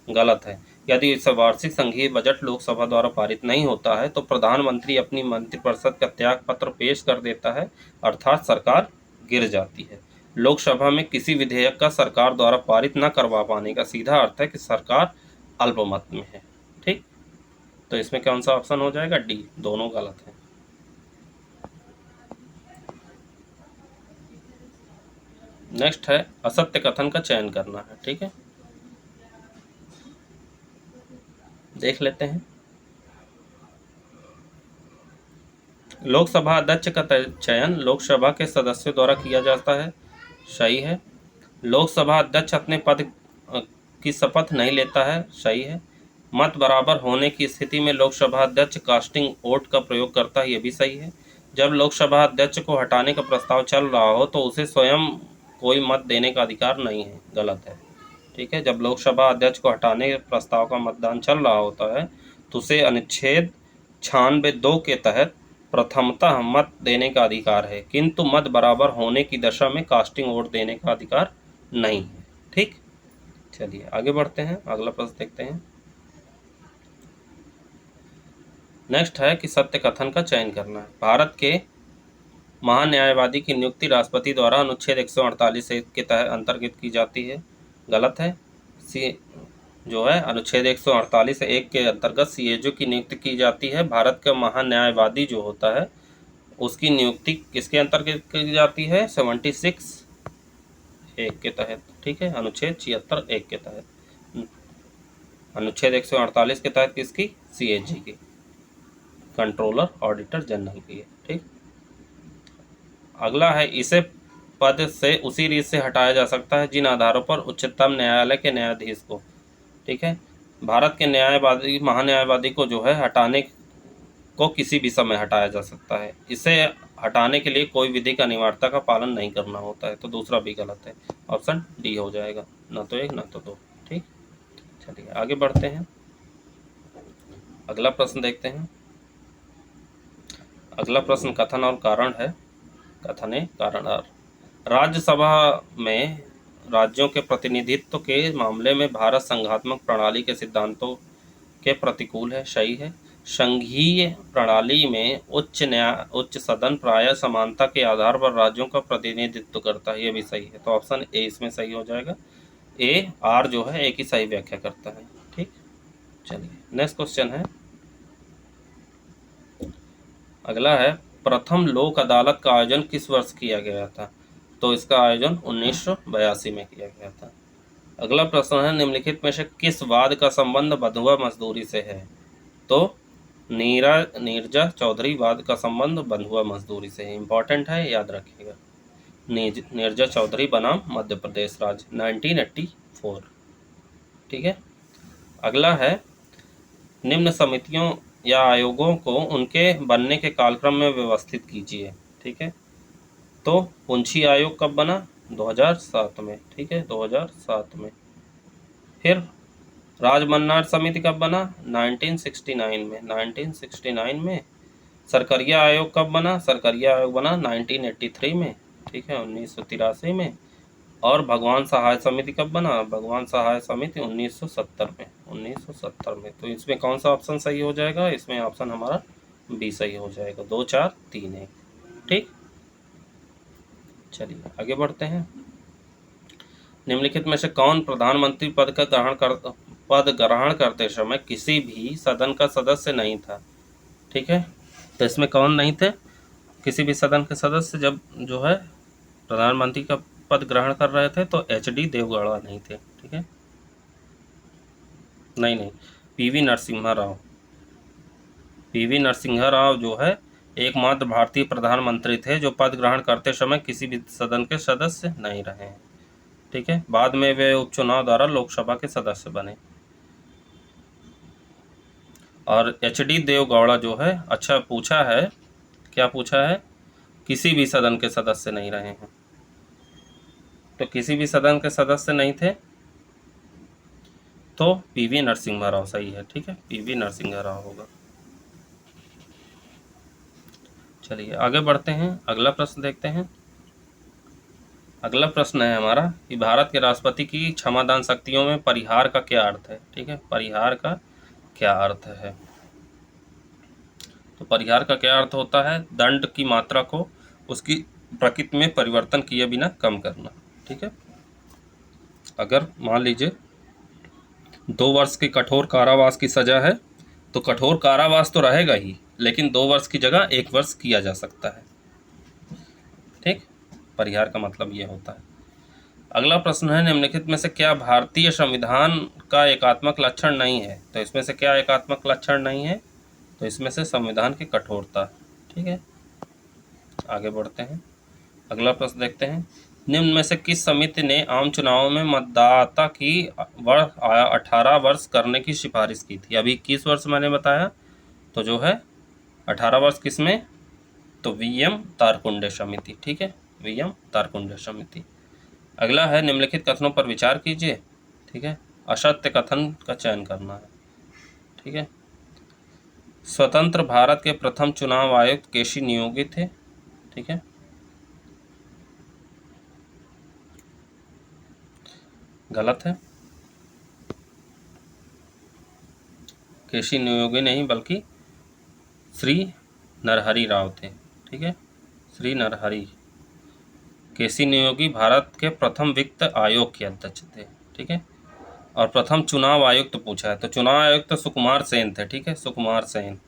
गलत है। यदि इस वार्षिक संघीय बजट लोकसभा द्वारा पारित नहीं होता है तो प्रधानमंत्री अपनी मंत्रिपरिषद का त्याग पत्र पेश कर देता है, अर्थात सरकार गिर जाती है। लोकसभा में किसी विधेयक का सरकार द्वारा पारित न करवा पाने का सीधा अर्थ है कि सरकार अल्पमत में है, ठीक। तो इसमें कौन सा ऑप्शन हो जाएगा? डी, दोनों गलत है। नेक्स्ट है, असत्य कथन का चयन करना है, ठीक है, देख लेते हैं। लोकसभा अध्यक्ष का चयन लोकसभा के सदस्यों द्वारा किया जाता है, सही है। लोकसभा अध्यक्ष अपने पद की शपथ नहीं लेता है, सही है। मत बराबर होने की स्थिति में लोकसभा अध्यक्ष कास्टिंग वोट का प्रयोग करता है, यह भी सही है। जब लोकसभा अध्यक्ष को हटाने का प्रस्ताव चल रहा हो तो उसे स्वयं कोई मत देने का अधिकार नहीं है, गलत है, ठीक है। जब लोकसभा अध्यक्ष को हटाने के प्रस्ताव का मतदान चल रहा होता है तो उसे अनुच्छेद 96(2) के तहत प्रथमतः मत देने का अधिकार है, किंतु मत बराबर होने की दशा में कास्टिंग वोट देने का अधिकार नहीं है, ठीक। चलिए आगे बढ़ते हैं, अगला प्रश्न देखते हैं। नेक्स्ट है कि सत्य कथन का चयन करना है। भारत के महान्यायवादी की नियुक्ति राष्ट्रपति द्वारा अनुच्छेद 148 के तहत अंतर्गत की जाती है, गलत है। सी जो है अनुच्छेद 148(1) के अंतर्गत सीएजओ की नियुक्ति की जाती है। भारत का महान्यायवादी जो होता है उसकी नियुक्ति किसके अंतर्गत की जाती है? 76(1) के तहत, ठीक है, अनुच्छेद 76(1) के तहत। अनुच्छेद 148 के तहत किसकी? CAG की, कंट्रोलर ऑडिटर जनरल की है, ठीक। अगला है, इसे पद से उसी रीत से हटाया जा सकता है जिन आधारों पर उच्चतम न्यायालय के न्यायाधीश को, ठीक है, भारत के न्यायवादी महान्यायवादी को जो है हटाने को किसी भी समय हटाया जा सकता है। इसे हटाने के लिए कोई विधिक अनिवार्यता का पालन नहीं करना होता है, तो दूसरा भी गलत है, ऑप्शन डी हो जाएगा, ना तो 1 ना तो 2, ठीक। चलिए आगे बढ़ते हैं, अगला प्रश्न देखते हैं। अगला प्रश्न कथन और कारण है। कथने कारण। राज्यसभा में राज्यों के प्रतिनिधित्व के मामले में भारत संघात्मक प्रणाली के सिद्धांतों के प्रतिकूल है, सही है। संघीय प्रणाली में उच्च सदन प्रायः समानता के आधार पर राज्यों का प्रतिनिधित्व करता है, ये भी सही है, तो ऑप्शन ए इसमें सही हो जाएगा। ए आर जो है एक ही सही व्याख्या करता है, ठीक। चलिए नेक्स्ट क्वेश्चन है, अगला है, प्रथम लोक अदालत का आयोजन किस वर्ष किया गया था? तो इसका आयोजन 1982 में किया गया था। अगला प्रश्न है, निम्नलिखित में से किस वाद का संबंध बंधुआ मजदूरी से है? तो नीरजा चौधरी वाद का संबंध बंधुआ मजदूरी से है, इंपॉर्टेंट है, याद रखिएगा। नीरजा चौधरी बनाम मध्य प्रदेश राज्य, 1984, ठीक है। अगला है, निम्न समितियों या आयोगों को उनके बनने के कालक्रम में व्यवस्थित कीजिए, ठीक है। तो पुंछी आयोग कब बना? 2007 में, ठीक है, 2007 में। फिर राजमन्नार समिति कब बना? 1969 में, 1969 में। सरकरिया आयोग कब बना? सरकरिया आयोग बना 1983 में, ठीक है, 1983 में। और भगवान सहाय समिति कब बना? भगवान सहाय समिति 1970 में, 1970 में। तो इसमें कौन सा ऑप्शन सही हो जाएगा? इसमें ऑप्शन हमारा बी सही हो जाएगा, 2 4 3 1, ठीक। चलिए आगे बढ़ते हैं। निम्नलिखित में से कौन प्रधानमंत्री पद ग्रहण करते समय किसी भी सदन का सदस्य नहीं था? ठीक है, तो इसमें कौन नहीं थे? किसी भी सदन के सदस्य जब जो है प्रधानमंत्री का पद ग्रहण कर रहे थे तो HD देवगौड़ा नहीं थे, ठीक है, नहीं, PV नरसिम्हा राव। PV नरसिम्हा राव जो है एकमात्र भारतीय प्रधानमंत्री थे जो पद ग्रहण करते समय किसी भी सदन के सदस्य नहीं रहे हैं, ठीक है। बाद में वे उपचुनाव द्वारा लोकसभा के सदस्य बने। और HD देवगौड़ा जो है, अच्छा पूछा है, क्या पूछा है? किसी भी सदन के सदस्य नहीं रहे हैं, तो किसी भी सदन के सदस्य नहीं थे, तो PV नरसिम्हा राव सही है, ठीक है, PV नरसिम्हा राव होगा। चलिए आगे बढ़ते हैं, अगला प्रश्न देखते हैं। अगला प्रश्न है हमारा कि भारत के राष्ट्रपति की क्षमादान शक्तियों में परिहार का क्या अर्थ है? ठीक है, परिहार का क्या अर्थ है? तो परिहार का क्या अर्थ होता है? दंड की मात्रा को उसकी प्रकृति में परिवर्तन किए बिना कम करना, ठीक है। अगर मान लीजिए 2 वर्ष की कठोर कारावास की सजा है तो कठोर कारावास तो रहेगा ही, लेकिन 2 वर्ष की जगह 1 वर्ष किया जा सकता है, ठीक। परिहार का मतलब ये होता है। अगला प्रश्न है, निम्नलिखित में से क्या भारतीय संविधान का एकात्मक लक्षण नहीं है? तो इसमें से क्या एकात्मक लक्षण नहीं है? तो इसमें से संविधान की कठोरता, ठीक है। आगे बढ़ते हैं, अगला प्रश्न देखते हैं। निम्न में से किस समिति ने आम चुनावों में मतदाता की 18 वर्ष करने की सिफारिश की थी? अभी 21 वर्ष मैंने बताया, तो जो है 18 वर्ष किसमें? तो VM तारकुंडे समिति, ठीक है, VM तारकुंडे समिति। अगला है, निम्नलिखित कथनों पर विचार कीजिए, ठीक है, असत्य कथन का चयन करना है, ठीक है। स्वतंत्र भारत के प्रथम चुनाव आयुक्त केसी नियोगी थे, ठीक है, गलत है, केसी नियोगी नहीं बल्कि श्री नरहरि राव थे, ठीक है, श्री नरहरि। केसी नियोगी भारत के प्रथम वित्त आयोग के अध्यक्ष थे, ठीक है। और प्रथम चुनाव आयुक्त पूछा है, तो चुनाव आयुक्त सुकुमार सेन थे, ठीक है, सुकुमार सेन,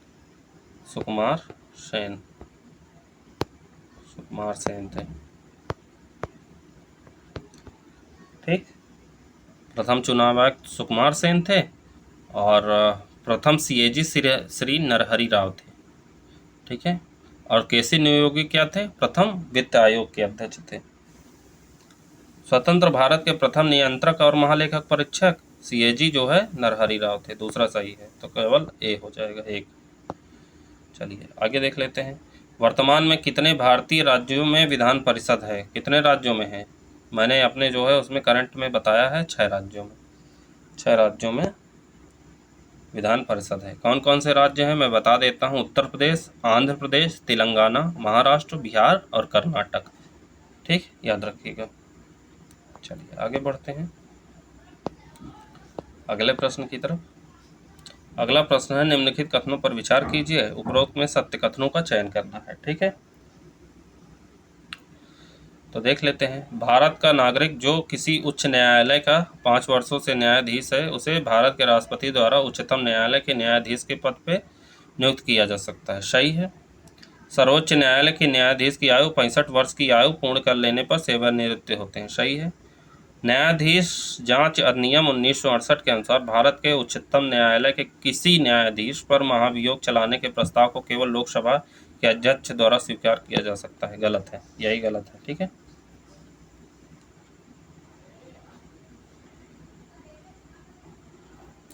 सुकुमार सेन। सुकुमार सेन थे। ठीक, प्रथम चुनाव आयुक्त सुकुमार सेन थे और प्रथम सीएजी श्री नरहरि राव थे। ठीक है, और केसी नियोगी क्या थे? प्रथम वित्त आयोग के अध्यक्ष थे। स्वतंत्र भारत के प्रथम नियंत्रक और महालेखक परीक्षक सीएजी जो है नरहरि राव थे। दूसरा सही है, तो केवल ए हो जाएगा, एक। चलिए आगे देख लेते हैं। वर्तमान में कितने भारतीय राज्यों में विधान परिषद है? कितने राज्यों में है? मैंने अपने जो है उसमें करंट में बताया है 6 राज्यों में। 6 राज्यों में विधान परिषद है। कौन कौन से राज्य हैं मैं बता देता हूँ। उत्तर प्रदेश, आंध्र प्रदेश, तेलंगाना, महाराष्ट्र, बिहार और कर्नाटक। ठीक, याद रखिएगा। चलिए आगे बढ़ते हैं अगले प्रश्न की तरफ। अगला प्रश्न है, निम्नलिखित कथनों पर विचार कीजिए, उपरोक्त में सत्य कथनों का चयन करना है। ठीक है, तो देख लेते हैं। भारत का नागरिक जो किसी उच्च न्यायालय का 5 वर्षों से न्यायाधीश है, उसे भारत के राष्ट्रपति द्वारा उच्चतम न्यायालय के न्यायाधीश के पद पे नियुक्त किया जा सकता है। सही है। सर्वोच्च न्यायालय के न्यायाधीश की आयु 65 वर्ष की आयु पूर्ण कर लेने पर सेवानिवृत्त होते हैं। सही है। न्यायाधीश जांच अधिनियम 1968 के अनुसार भारत के उच्चतम न्यायालय के किसी न्यायाधीश पर महाभियोग चलाने के प्रस्ताव को केवल लोकसभा के अध्यक्ष द्वारा स्वीकार किया जा सकता है। गलत है, यही गलत है। ठीक है,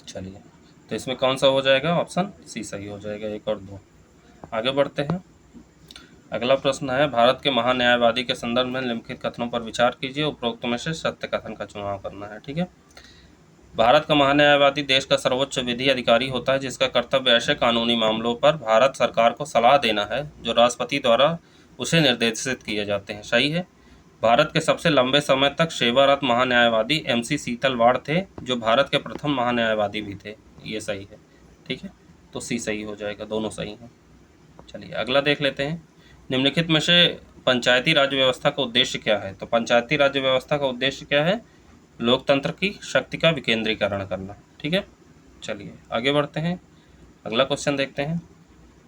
चलिए, तो इसमें कौन सा हो जाएगा? ऑप्शन सी सही हो जाएगा, 1 और 2। आगे बढ़ते हैं। अगला प्रश्न है, भारत के महान्यायवादी के संदर्भ में निम्नलिखित कथनों पर विचार कीजिए, उपरोक्त में से सत्य कथन का चुनाव करना है। ठीक है, भारत का महान्यायवादी देश का सर्वोच्च विधि अधिकारी होता है, जिसका कर्तव्य ऐसे कानूनी मामलों पर भारत सरकार को सलाह देना है जो राष्ट्रपति द्वारा उसे निर्देशित किए जाते हैं। सही है। भारत के सबसे लंबे समय तक सेवारत महान्यायवादी MC सीतलवाड़ थे, जो भारत के प्रथम महान्यायवादी भी थे। ये सही है। ठीक है, तो सी सही हो जाएगा, दोनों सही हैं। चलिए अगला देख लेते हैं। निम्नलिखित में से पंचायती राज व्यवस्था का उद्देश्य क्या है? तो पंचायती राज व्यवस्था का उद्देश्य क्या है? लोकतंत्र की शक्ति का विकेंद्रीकरण करना। ठीक है, चलिए आगे बढ़ते हैं। अगला क्वेश्चन देखते हैं।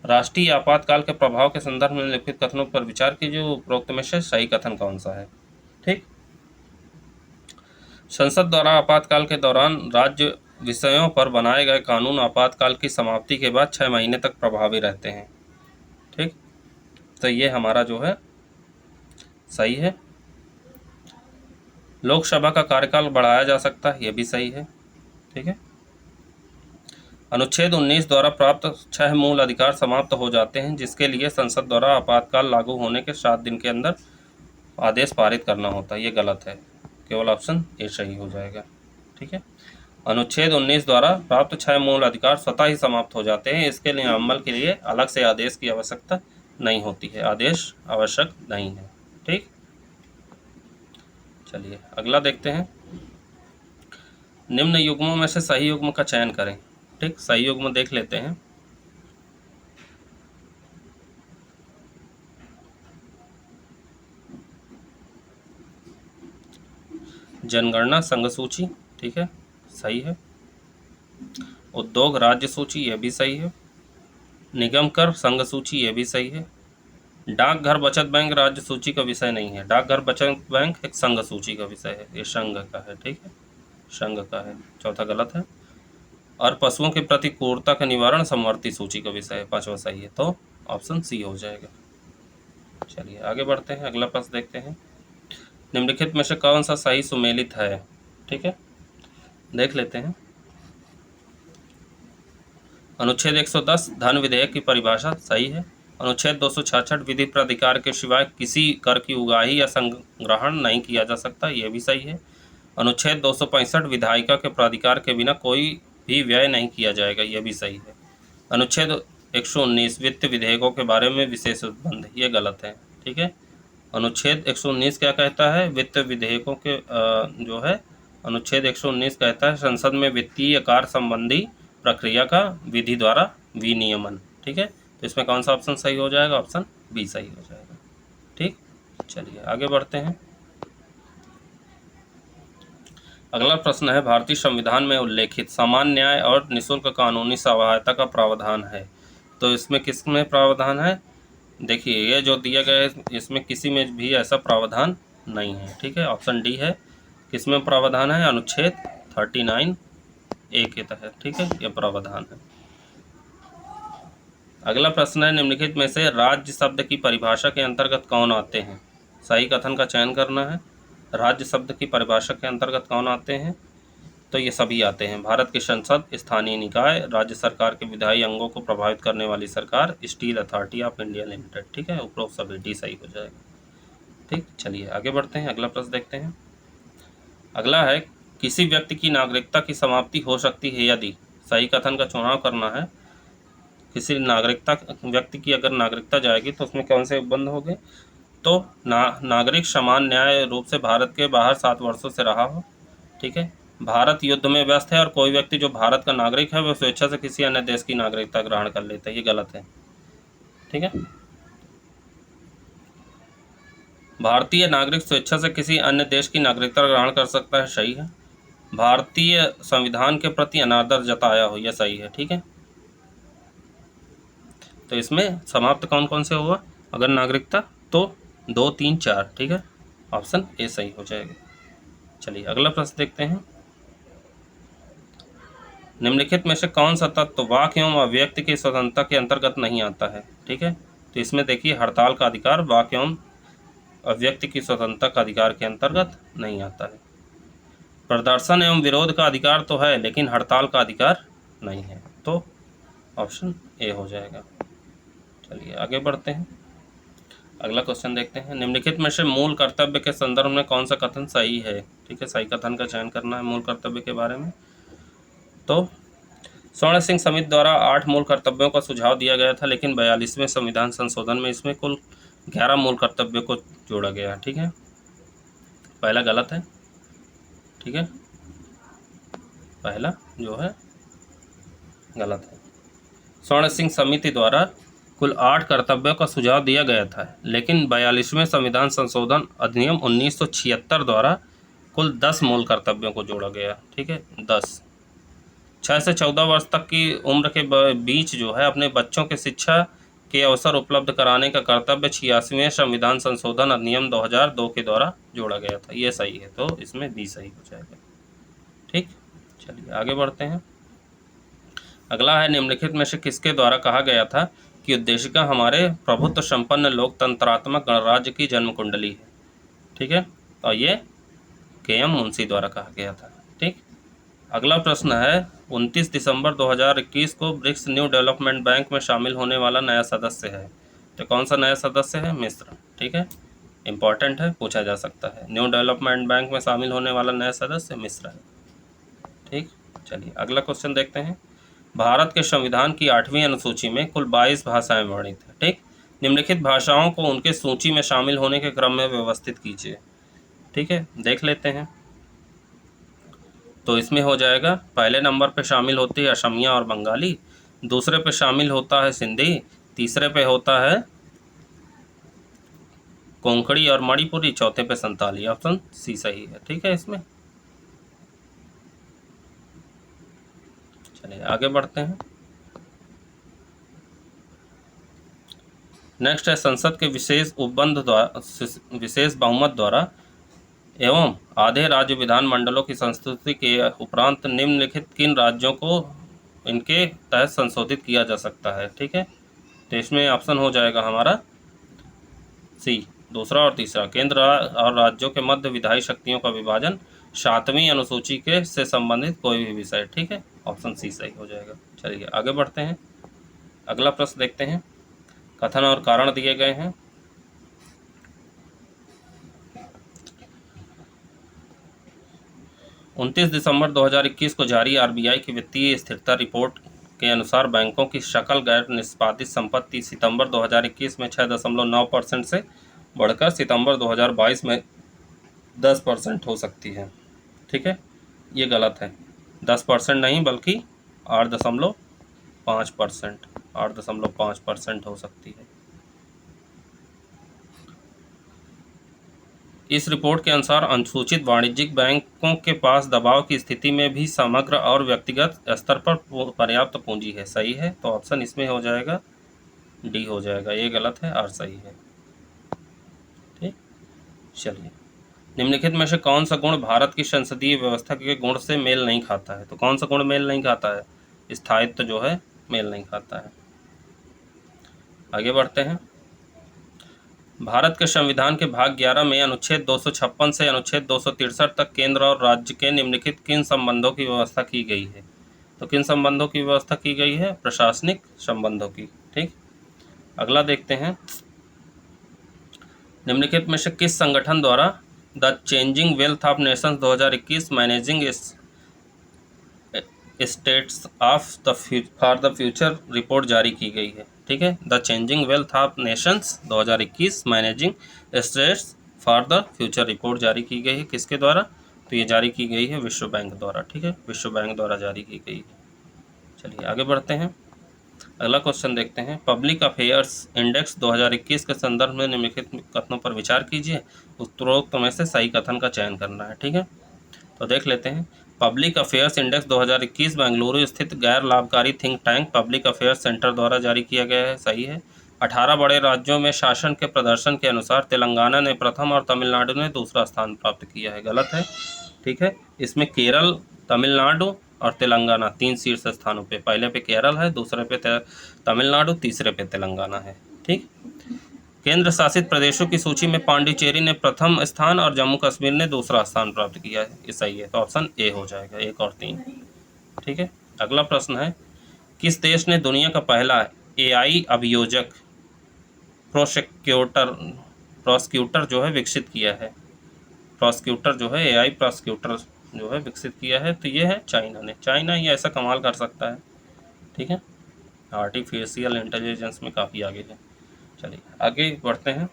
राष्ट्रीय आपातकाल के प्रभाव के संदर्भ में लिखित कथनों पर विचार कीजिए, उपरोक्त में से सही कथन कौन सा है? ठीक, संसद द्वारा आपातकाल के दौरान राज्य विषयों पर बनाए गए कानून आपातकाल की समाप्ति के बाद 6 महीने तक प्रभावी रहते हैं। ठीक, तो ये हमारा जो है सही है। लोकसभा का कार्यकाल बढ़ाया जा सकता है, यह भी सही है। ठीक है, अनुच्छेद 19 द्वारा प्राप्त 6 मूल अधिकार समाप्त हो जाते हैं, जिसके लिए संसद द्वारा आपातकाल लागू होने के 7 दिन के अंदर आदेश पारित करना होता है। ये गलत है, केवल ऑप्शन ए सही हो जाएगा। ठीक है, अनुच्छेद 19 द्वारा प्राप्त 6 मूल अधिकार स्वतः ही समाप्त हो जाते हैं, इसके लिए अमल के लिए अलग से आदेश की आवश्यकता नहीं होती है, आदेश आवश्यक नहीं है। ठीक, चलिए अगला देखते हैं। निम्न युग्मों में से सही युग्म का चयन करें। ठीक, सही युग्म देख लेते हैं। जनगणना संघ सूची, ठीक है, सही है। उद्योग राज्य सूची, यह भी सही है। निगम कर संघ सूची, यह भी सही है। डाकघर बचत बैंक राज्य सूची का विषय नहीं है, डाकघर बचत बैंक एक संघ सूची का विषय है, ये संघ का है। ठीक है, संघ का है, चौथा गलत है। और पशुओं के प्रति क्रूरता का निवारण समवर्ती सूची का विषय है, 5वां सही है, तो ऑप्शन सी हो जाएगा। चलिए आगे बढ़ते हैं, अगला प्रश्न देखते हैं। निम्नलिखित में से कौन सा सही सुमेलित है? ठीक है, देख लेते हैं। अनुच्छेद 110 धन विधेयक की परिभाषा सही है। अनुच्छेद 266 विधि प्राधिकार के सिवाय किसी कर की उगाही या संग्रहण नहीं किया जा सकता, यह भी सही है। अनुच्छेद 265 विधायिका के प्राधिकार के बिना कोई भी व्यय नहीं किया जाएगा, यह भी सही है। अनुच्छेद 119 वित्त विधेयकों के बारे में विशेष उपबंध, ये गलत है। ठीक है, अनुच्छेद 119 क्या कहता है? वित्त विधेयकों के जो है अनुच्छेद 119 कहता है संसद में वित्तीय कार्य संबंधी प्रक्रिया का विधि द्वारा विनियमन। ठीक है, तो इसमें कौन सा ऑप्शन सही हो जाएगा? ऑप्शन बी सही हो जाएगा। ठीक, चलिए आगे बढ़ते हैं। अगला प्रश्न है, भारतीय संविधान में उल्लेखित समान न्याय और निःशुल्क कानूनी सहायता का प्रावधान है, तो इसमें किस में प्रावधान है? देखिए ये जो दिया गया है इसमें किसी में भी ऐसा प्रावधान नहीं है, ठीक है। ऑप्शन डी है, किसमें प्रावधान है, अनुच्छेद 39A के तहत, ठीक है, ये प्रावधान है। अगला प्रश्न है, निम्नलिखित में से राज्य शब्द की परिभाषा के अंतर्गत कौन आते हैं। सही कथन का चयन करना है। राज्य शब्द की परिभाषा के अंतर्गत कौन आते हैं, तो ये सभी आते हैं। भारत की संसद, स्थानीय निकाय, राज्य सरकार के विधायी अंगों को प्रभावित करने वाली सरकार, steel authority of India limited, ठीक है। उपरोक्त सभी डी सही हो जाएगा, ठीक। चलिए आगे बढ़ते हैं, अगला प्रश्न देखते हैं। अगला है, किसी व्यक्ति की नागरिकता की समाप्ति हो सकती है यदि। सही कथन का चुनाव करना है। किसी व्यक्ति की अगर नागरिकता जाएगी तो उसमें कौन से बंद हो गए, तो नागरिक समान न्याय रूप से भारत के बाहर 7 वर्षों से रहा हो, ठीक है। भारत युद्ध में व्यस्त है और कोई व्यक्ति जो भारत का नागरिक है वह स्वेच्छा से किसी अन्य देश की नागरिकता ग्रहण कर लेता है, ये गलत है, ठीक है। भारतीय नागरिक स्वेच्छा से किसी अन्य देश की नागरिकता ग्रहण कर सकता है, सही है। भारतीय संविधान के प्रति अनादर जताया हो, यह सही है, ठीक है। तो इसमें समाप्त कौन कौन से हुआ अगर नागरिकता, तो 2, 3, 4, ठीक है। ऑप्शन ए सही हो जाएगा। चलिए अगला प्रश्न देखते हैं। निम्नलिखित में से कौन सा तत्व वाक एवं अभिव्यक्ति की स्वतंत्रता के अंतर्गत नहीं आता है, ठीक है। तो इसमें देखिए, हड़ताल का अधिकार वाक एवं अभिव्यक्ति की स्वतंत्रता का अधिकार के अंतर्गत नहीं आता है। प्रदर्शन एवं विरोध का अधिकार तो है लेकिन हड़ताल का अधिकार नहीं है, तो ऑप्शन ए हो जाएगा। चलिए आगे बढ़ते हैं, अगला क्वेश्चन देखते हैं। निम्नलिखित में से मूल कर्तव्य के संदर्भ में कौन सा कथन सही है, ठीक है। सही कथन का चयन करना है मूल कर्तव्य के बारे में। तो स्वर्ण सिंह समिति द्वारा 8 मूल कर्तव्यों का सुझाव दिया गया था, लेकिन 42वें संविधान संशोधन में इसमें कुल 11 मूल कर्तव्यों को जोड़ा गया, ठीक है। पहला गलत है, ठीक है, पहला जो है गलत है। स्वर्ण सिंह समिति द्वारा कुल 8 कर्तव्यों का सुझाव दिया गया था, लेकिन 42वें संविधान संशोधन अधिनियम 1976 द्वारा कुल 10 मूल कर्तव्यों को जोड़ा गया, ठीक है, 10। 6 से 14 वर्ष तक की उम्र के बीच जो है अपने बच्चों के शिक्षा के अवसर उपलब्ध कराने का कर्तव्य 86वें संविधान संशोधन अधिनियम 2002 के द्वारा जोड़ा गया था, ये सही है, तो इसमें बी सही हो जाएगा, ठीक। चलिए आगे बढ़ते हैं। अगला है, निम्नलिखित में से किसके द्वारा कहा गया था कि उद्देशिका हमारे प्रभुत्व संपन्न लोकतंत्रात्मक गणराज्य की जन्म कुंडली है, ठीक है। तो ये के.एम. मुंशी द्वारा कहा गया था, ठीक। अगला प्रश्न है, 29 दिसंबर 2021 को ब्रिक्स न्यू डेवलपमेंट बैंक में शामिल होने वाला नया सदस्य है, तो कौन सा नया सदस्य है, मिस्र, ठीक है। इंपॉर्टेंट है, पूछा जा सकता है। न्यू डेवलपमेंट बैंक में शामिल होने वाला नया सदस्य मिस्र है, ठीक। चलिए अगला क्वेश्चन देखते हैं। भारत के संविधान की 8वीं अनुसूची में कुल 22 भाषाएं वर्णित है, ठीक। निम्नलिखित भाषाओं को उनके सूची में शामिल होने के क्रम में व्यवस्थित कीजिए, ठीक है, देख लेते हैं। तो इसमें हो जाएगा, पहले नंबर पे शामिल होती है असमिया और बंगाली, दूसरे पे शामिल होता है सिंधी, तीसरे पे होता है कोंकणी और मणिपुरी, चौथे पे संताली। ऑप्शन सी सही है, ठीक है इसमें। चलिए आगे बढ़ते हैं। नेक्स्ट है, संसद के विशेष बहुमत द्वारा एवं आधे राज्य विधानमंडलों की संस्तुति के उपरांत निम्नलिखित किन राज्यों को इनके तहत संशोधित किया जा सकता है, ठीक है। तो इसमें ऑप्शन हो जाएगा हमारा सी, दूसरा और तीसरा। केंद्र और राज्यों के मध्य विधायी शक्तियों का विभाजन, 7वीं अनुसूची के से संबंधित कोई भी विषय, ठीक है। ऑप्शन सी सही हो जाएगा। चलिए आगे बढ़ते हैं, अगला प्रश्न देखते हैं। कथन और कारण दिए गए हैं। 29 दिसंबर 2021 को जारी आरबीआई की वित्तीय स्थिरता रिपोर्ट के अनुसार बैंकों की सकल गैर निष्पादित संपत्ति सितंबर 2021 में 6.9% से बढ़कर सितंबर 2022 में 10% हो सकती है, ठीक है। ये गलत है, 10% नहीं बल्कि 8.5%, 8.5% हो सकती है। इस रिपोर्ट के अनुसार अनुसूचित वाणिज्यिक बैंकों के पास दबाव की स्थिति में भी समग्र और व्यक्तिगत स्तर पर पर्याप्त पूंजी है, सही है, तो ऑप्शन इसमें हो जाएगा डी हो जाएगा, ये गलत है, आर सही है। ठीक, चलिए, निम्नलिखित में से कौन सा गुण भारत की संसदीय व्यवस्था के गुण से मेल नहीं खाता है? तो कौन सा गुण मेल नहीं खाता है? स्थायित्व जो है मेल नहीं खाता है। आगे बढ़ते हैं। भारत के संविधान के भाग 11 में अनुच्छेद 256 से अनुच्छेद 263 तक केंद्र और राज्य के निम्नलिखित किन संबंधों की व्यवस्था की गई है? तो किन संबंधों की व्यवस्था की गई है? प्रशासनिक संबंधों की। ठीक, अगला देखते हैं। निम्नलिखित में से किस संगठन द्वारा the changing wealth of Nations 2021 managing states of the for the future report जारी की गई है? ठीक है, the changing wealth of Nations 2021 managing states for the future report जारी की गई है, किसके द्वारा? तो ये जारी की गई है विश्व बैंक द्वारा। ठीक है, विश्व बैंक द्वारा जारी की गई है। चलिए आगे बढ़ते हैं। अगला क्वेश्चन देखते हैं। पब्लिक अफेयर्स इंडेक्स 2021 के संदर्भ में निम्नलिखित कथनों पर विचार कीजिए, उत्तरोक्त में से सही कथन का चयन करना है। ठीक है, तो देख लेते हैं। पब्लिक अफेयर्स इंडेक्स 2021 बेंगलुरु स्थित गैर लाभकारी think tank public affairs centre द्वारा जारी किया गया है, सही है। 18 बड़े राज्यों में शासन के प्रदर्शन के अनुसार तेलंगाना ने प्रथम और तमिलनाडु ने दूसरा स्थान प्राप्त किया है, गलत है। ठीक है, इसमें केरल, तमिलनाडु और तेलंगाना 3 शीर्ष स्थानों पे, पहले पे केरल है, दूसरे पे तमिलनाडु, तीसरे पे तेलंगाना है। ठीक, केंद्र शासित प्रदेशों की सूची में पांडिचेरी ने प्रथम स्थान और जम्मू कश्मीर ने दूसरा स्थान प्राप्त किया है, ये सही है, तो ऑप्शन ए हो जाएगा, 1 और 3। ठीक है, अगला प्रश्न है। किस देश ने दुनिया का पहला एआई अभियोजक प्रोसिक्यूटर जो है विकसित किया है? प्रोसिक्यूटर जो है, एआई प्रोसिक्यूटर जो है विकसित किया है, तो ये है चाइना ने। चाइना ही ऐसा कमाल कर सकता है। ठीक है, आर्टिफिशियल इंटेलिजेंस में काफ़ी आगे है। चलिए आगे बढ़ते हैं।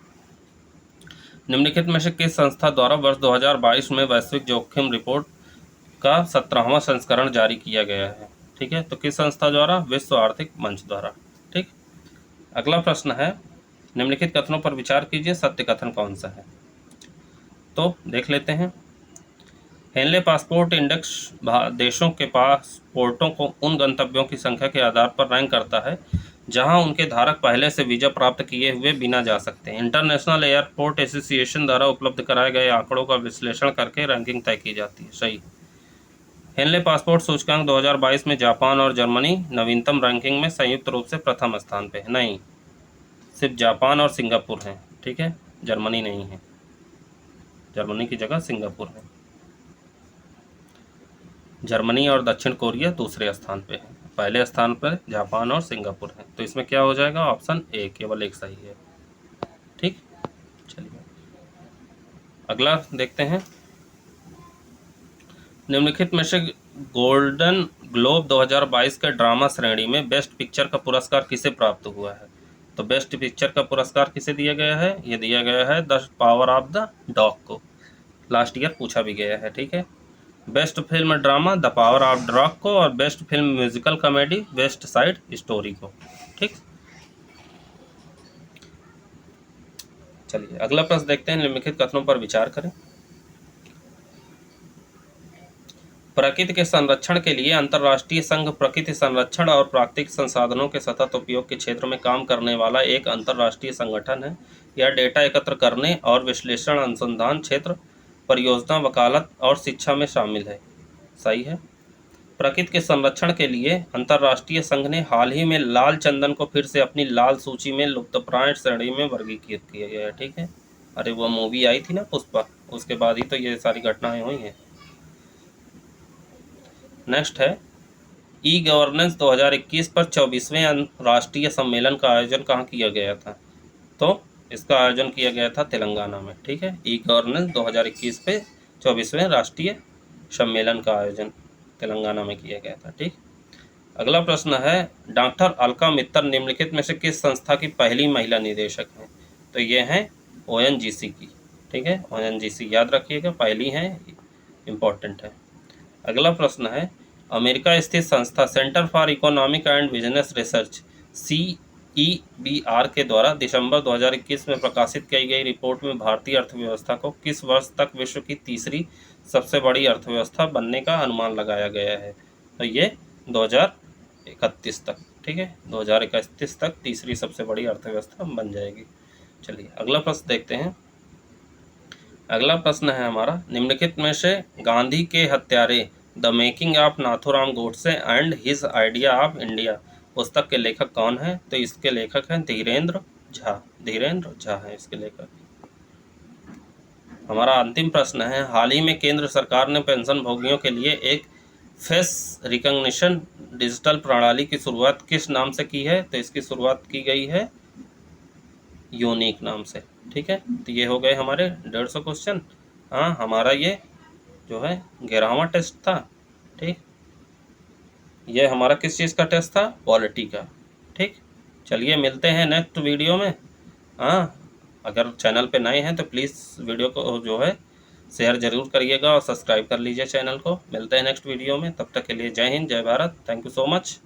निम्नलिखित में से किस संस्था द्वारा वर्ष 2022 में वैश्विक जोखिम रिपोर्ट का 17वां संस्करण जारी किया गया है? ठीक है, तो किस संस्था द्वारा? विश्व आर्थिक मंच द्वारा। ठीक, अगला प्रश्न है। निम्नलिखित कथनों पर विचार कीजिए, सत्य कथन कौन सा है? तो देख लेते हैं। हेनले पासपोर्ट इंडेक्स देशों के पासपोर्टों को उन गंतव्यों की संख्या के आधार पर रैंक करता है जहां उनके धारक पहले से वीजा प्राप्त किए हुए बिना जा सकते हैं। इंटरनेशनल एयरपोर्ट एसोसिएशन द्वारा उपलब्ध कराए गए आंकड़ों का विश्लेषण करके रैंकिंग तय की जाती है, सही। हेनले पासपोर्ट सूचकांक 2022 में जापान और जर्मनी नवीनतम रैंकिंग में संयुक्त रूप से प्रथम स्थान पे है। नहीं, सिर्फ जापान और सिंगापुर हैं। ठीक है, जर्मनी नहीं है, जर्मनी की जगह सिंगापुर है। जर्मनी और दक्षिण कोरिया दूसरे स्थान पे है, पहले स्थान पर जापान और सिंगापुर है। तो इसमें क्या हो जाएगा? ऑप्शन ए, केवल एक सही है। ठीक, चलिए अगला देखते हैं। निम्नलिखित में से गोल्डन ग्लोब 2022 के ड्रामा श्रेणी में बेस्ट पिक्चर का पुरस्कार किसे प्राप्त हुआ है? तो बेस्ट पिक्चर का पुरस्कार किसे दिया गया है? ये दिया गया है the power of the dog को। लास्ट ईयर पूछा भी गया है। ठीक है, best film drama the power of dog को, और best film musical comedy west side story को। ठीक, चलिए अगला प्रश्न देखते हैं। निम्नलिखित कथनों पर विचार करें। प्रकृति के संरक्षण के लिए अंतर्राष्ट्रीय संघ प्रकृति संरक्षण और प्राकृतिक संसाधनों के सतत उपयोग के क्षेत्र में काम करने वाला एक अंतर्राष्ट्रीय संगठन है। यह डेटा एकत्र करने और विश्लेषण, अनुसंधान क्षेत्र, परियोजना, वकालत और शिक्षा में शामिल है, सही है। प्रकृति के संरक्षण के लिए अंतर्राष्ट्रीय संघ ने हाल ही में लाल चंदन को फिर से अपनी लाल सूची में लुप्तप्राय श्रेणी में वर्गीकृत किया गया है। ठीक है, अरे वो मूवी आई थी ना पुष्पा, उसके बाद ही तो ये सारी घटनाएं हुई हैं। नेक्स्ट है, ई गवर्नेंस 2021 पर 24वें राष्ट्रीय सम्मेलन का आयोजन कहाँ किया गया था? तो इसका आयोजन किया गया था तेलंगाना में। ठीक है, ई गवर्नेंस 2021 पे 24वें राष्ट्रीय सम्मेलन का आयोजन तेलंगाना में किया गया था। ठीक, अगला प्रश्न है। डॉक्टर अलका मित्तल निम्नलिखित में से किस संस्था की पहली महिला निदेशक हैं? तो ये हैं ONGC की। ठीक है, ONGC याद रखिएगा, पहली हैं, इम्पोर्टेंट है। अगला प्रश्न है। अमेरिका स्थित संस्था centre for economic and business research CEBR के द्वारा दिसंबर 2021 में प्रकाशित की गई रिपोर्ट में भारतीय अर्थव्यवस्था को किस वर्ष तक विश्व की तीसरी सबसे बड़ी अर्थव्यवस्था बनने का अनुमान लगाया गया है? तो ये 2031 तक। ठीक है, 2031 तक तीसरी सबसे बड़ी अर्थव्यवस्था बन जाएगी। चलिए अगला प्रश्न देखते हैं। अगला प्रश्न है हमारा, निम्नलिखित में से गांधी के हत्यारे the making of Nathuram Godse and his idea of India पुस्तक के लेखक कौन है? तो इसके लेखक हैं धीरेन्द्र झा। धीरेन्द्र झा है इसके लेखक। हमारा अंतिम प्रश्न है, हाल ही में केंद्र सरकार ने पेंशन भोगियों के लिए एक फेस रिकग्निशन डिजिटल प्रणाली की शुरुआत किस नाम से की है? तो इसकी शुरुआत की गई है यूनिक नाम से। ठीक है, तो ये हो गए हमारे 150 क्वेश्चन। हाँ, हमारा ये जो है 11वां टेस्ट था। ठीक, ये हमारा किस चीज़ का टेस्ट था? पॉलिटी का। ठीक, चलिए मिलते हैं नेक्स्ट वीडियो में। हाँ, अगर चैनल पे नए हैं तो प्लीज़ वीडियो को जो है शेयर ज़रूर करिएगा और सब्सक्राइब कर लीजिए चैनल को। मिलते हैं नेक्स्ट वीडियो में, तब तक के लिए जय हिंद, जय Bharat, thank you so much.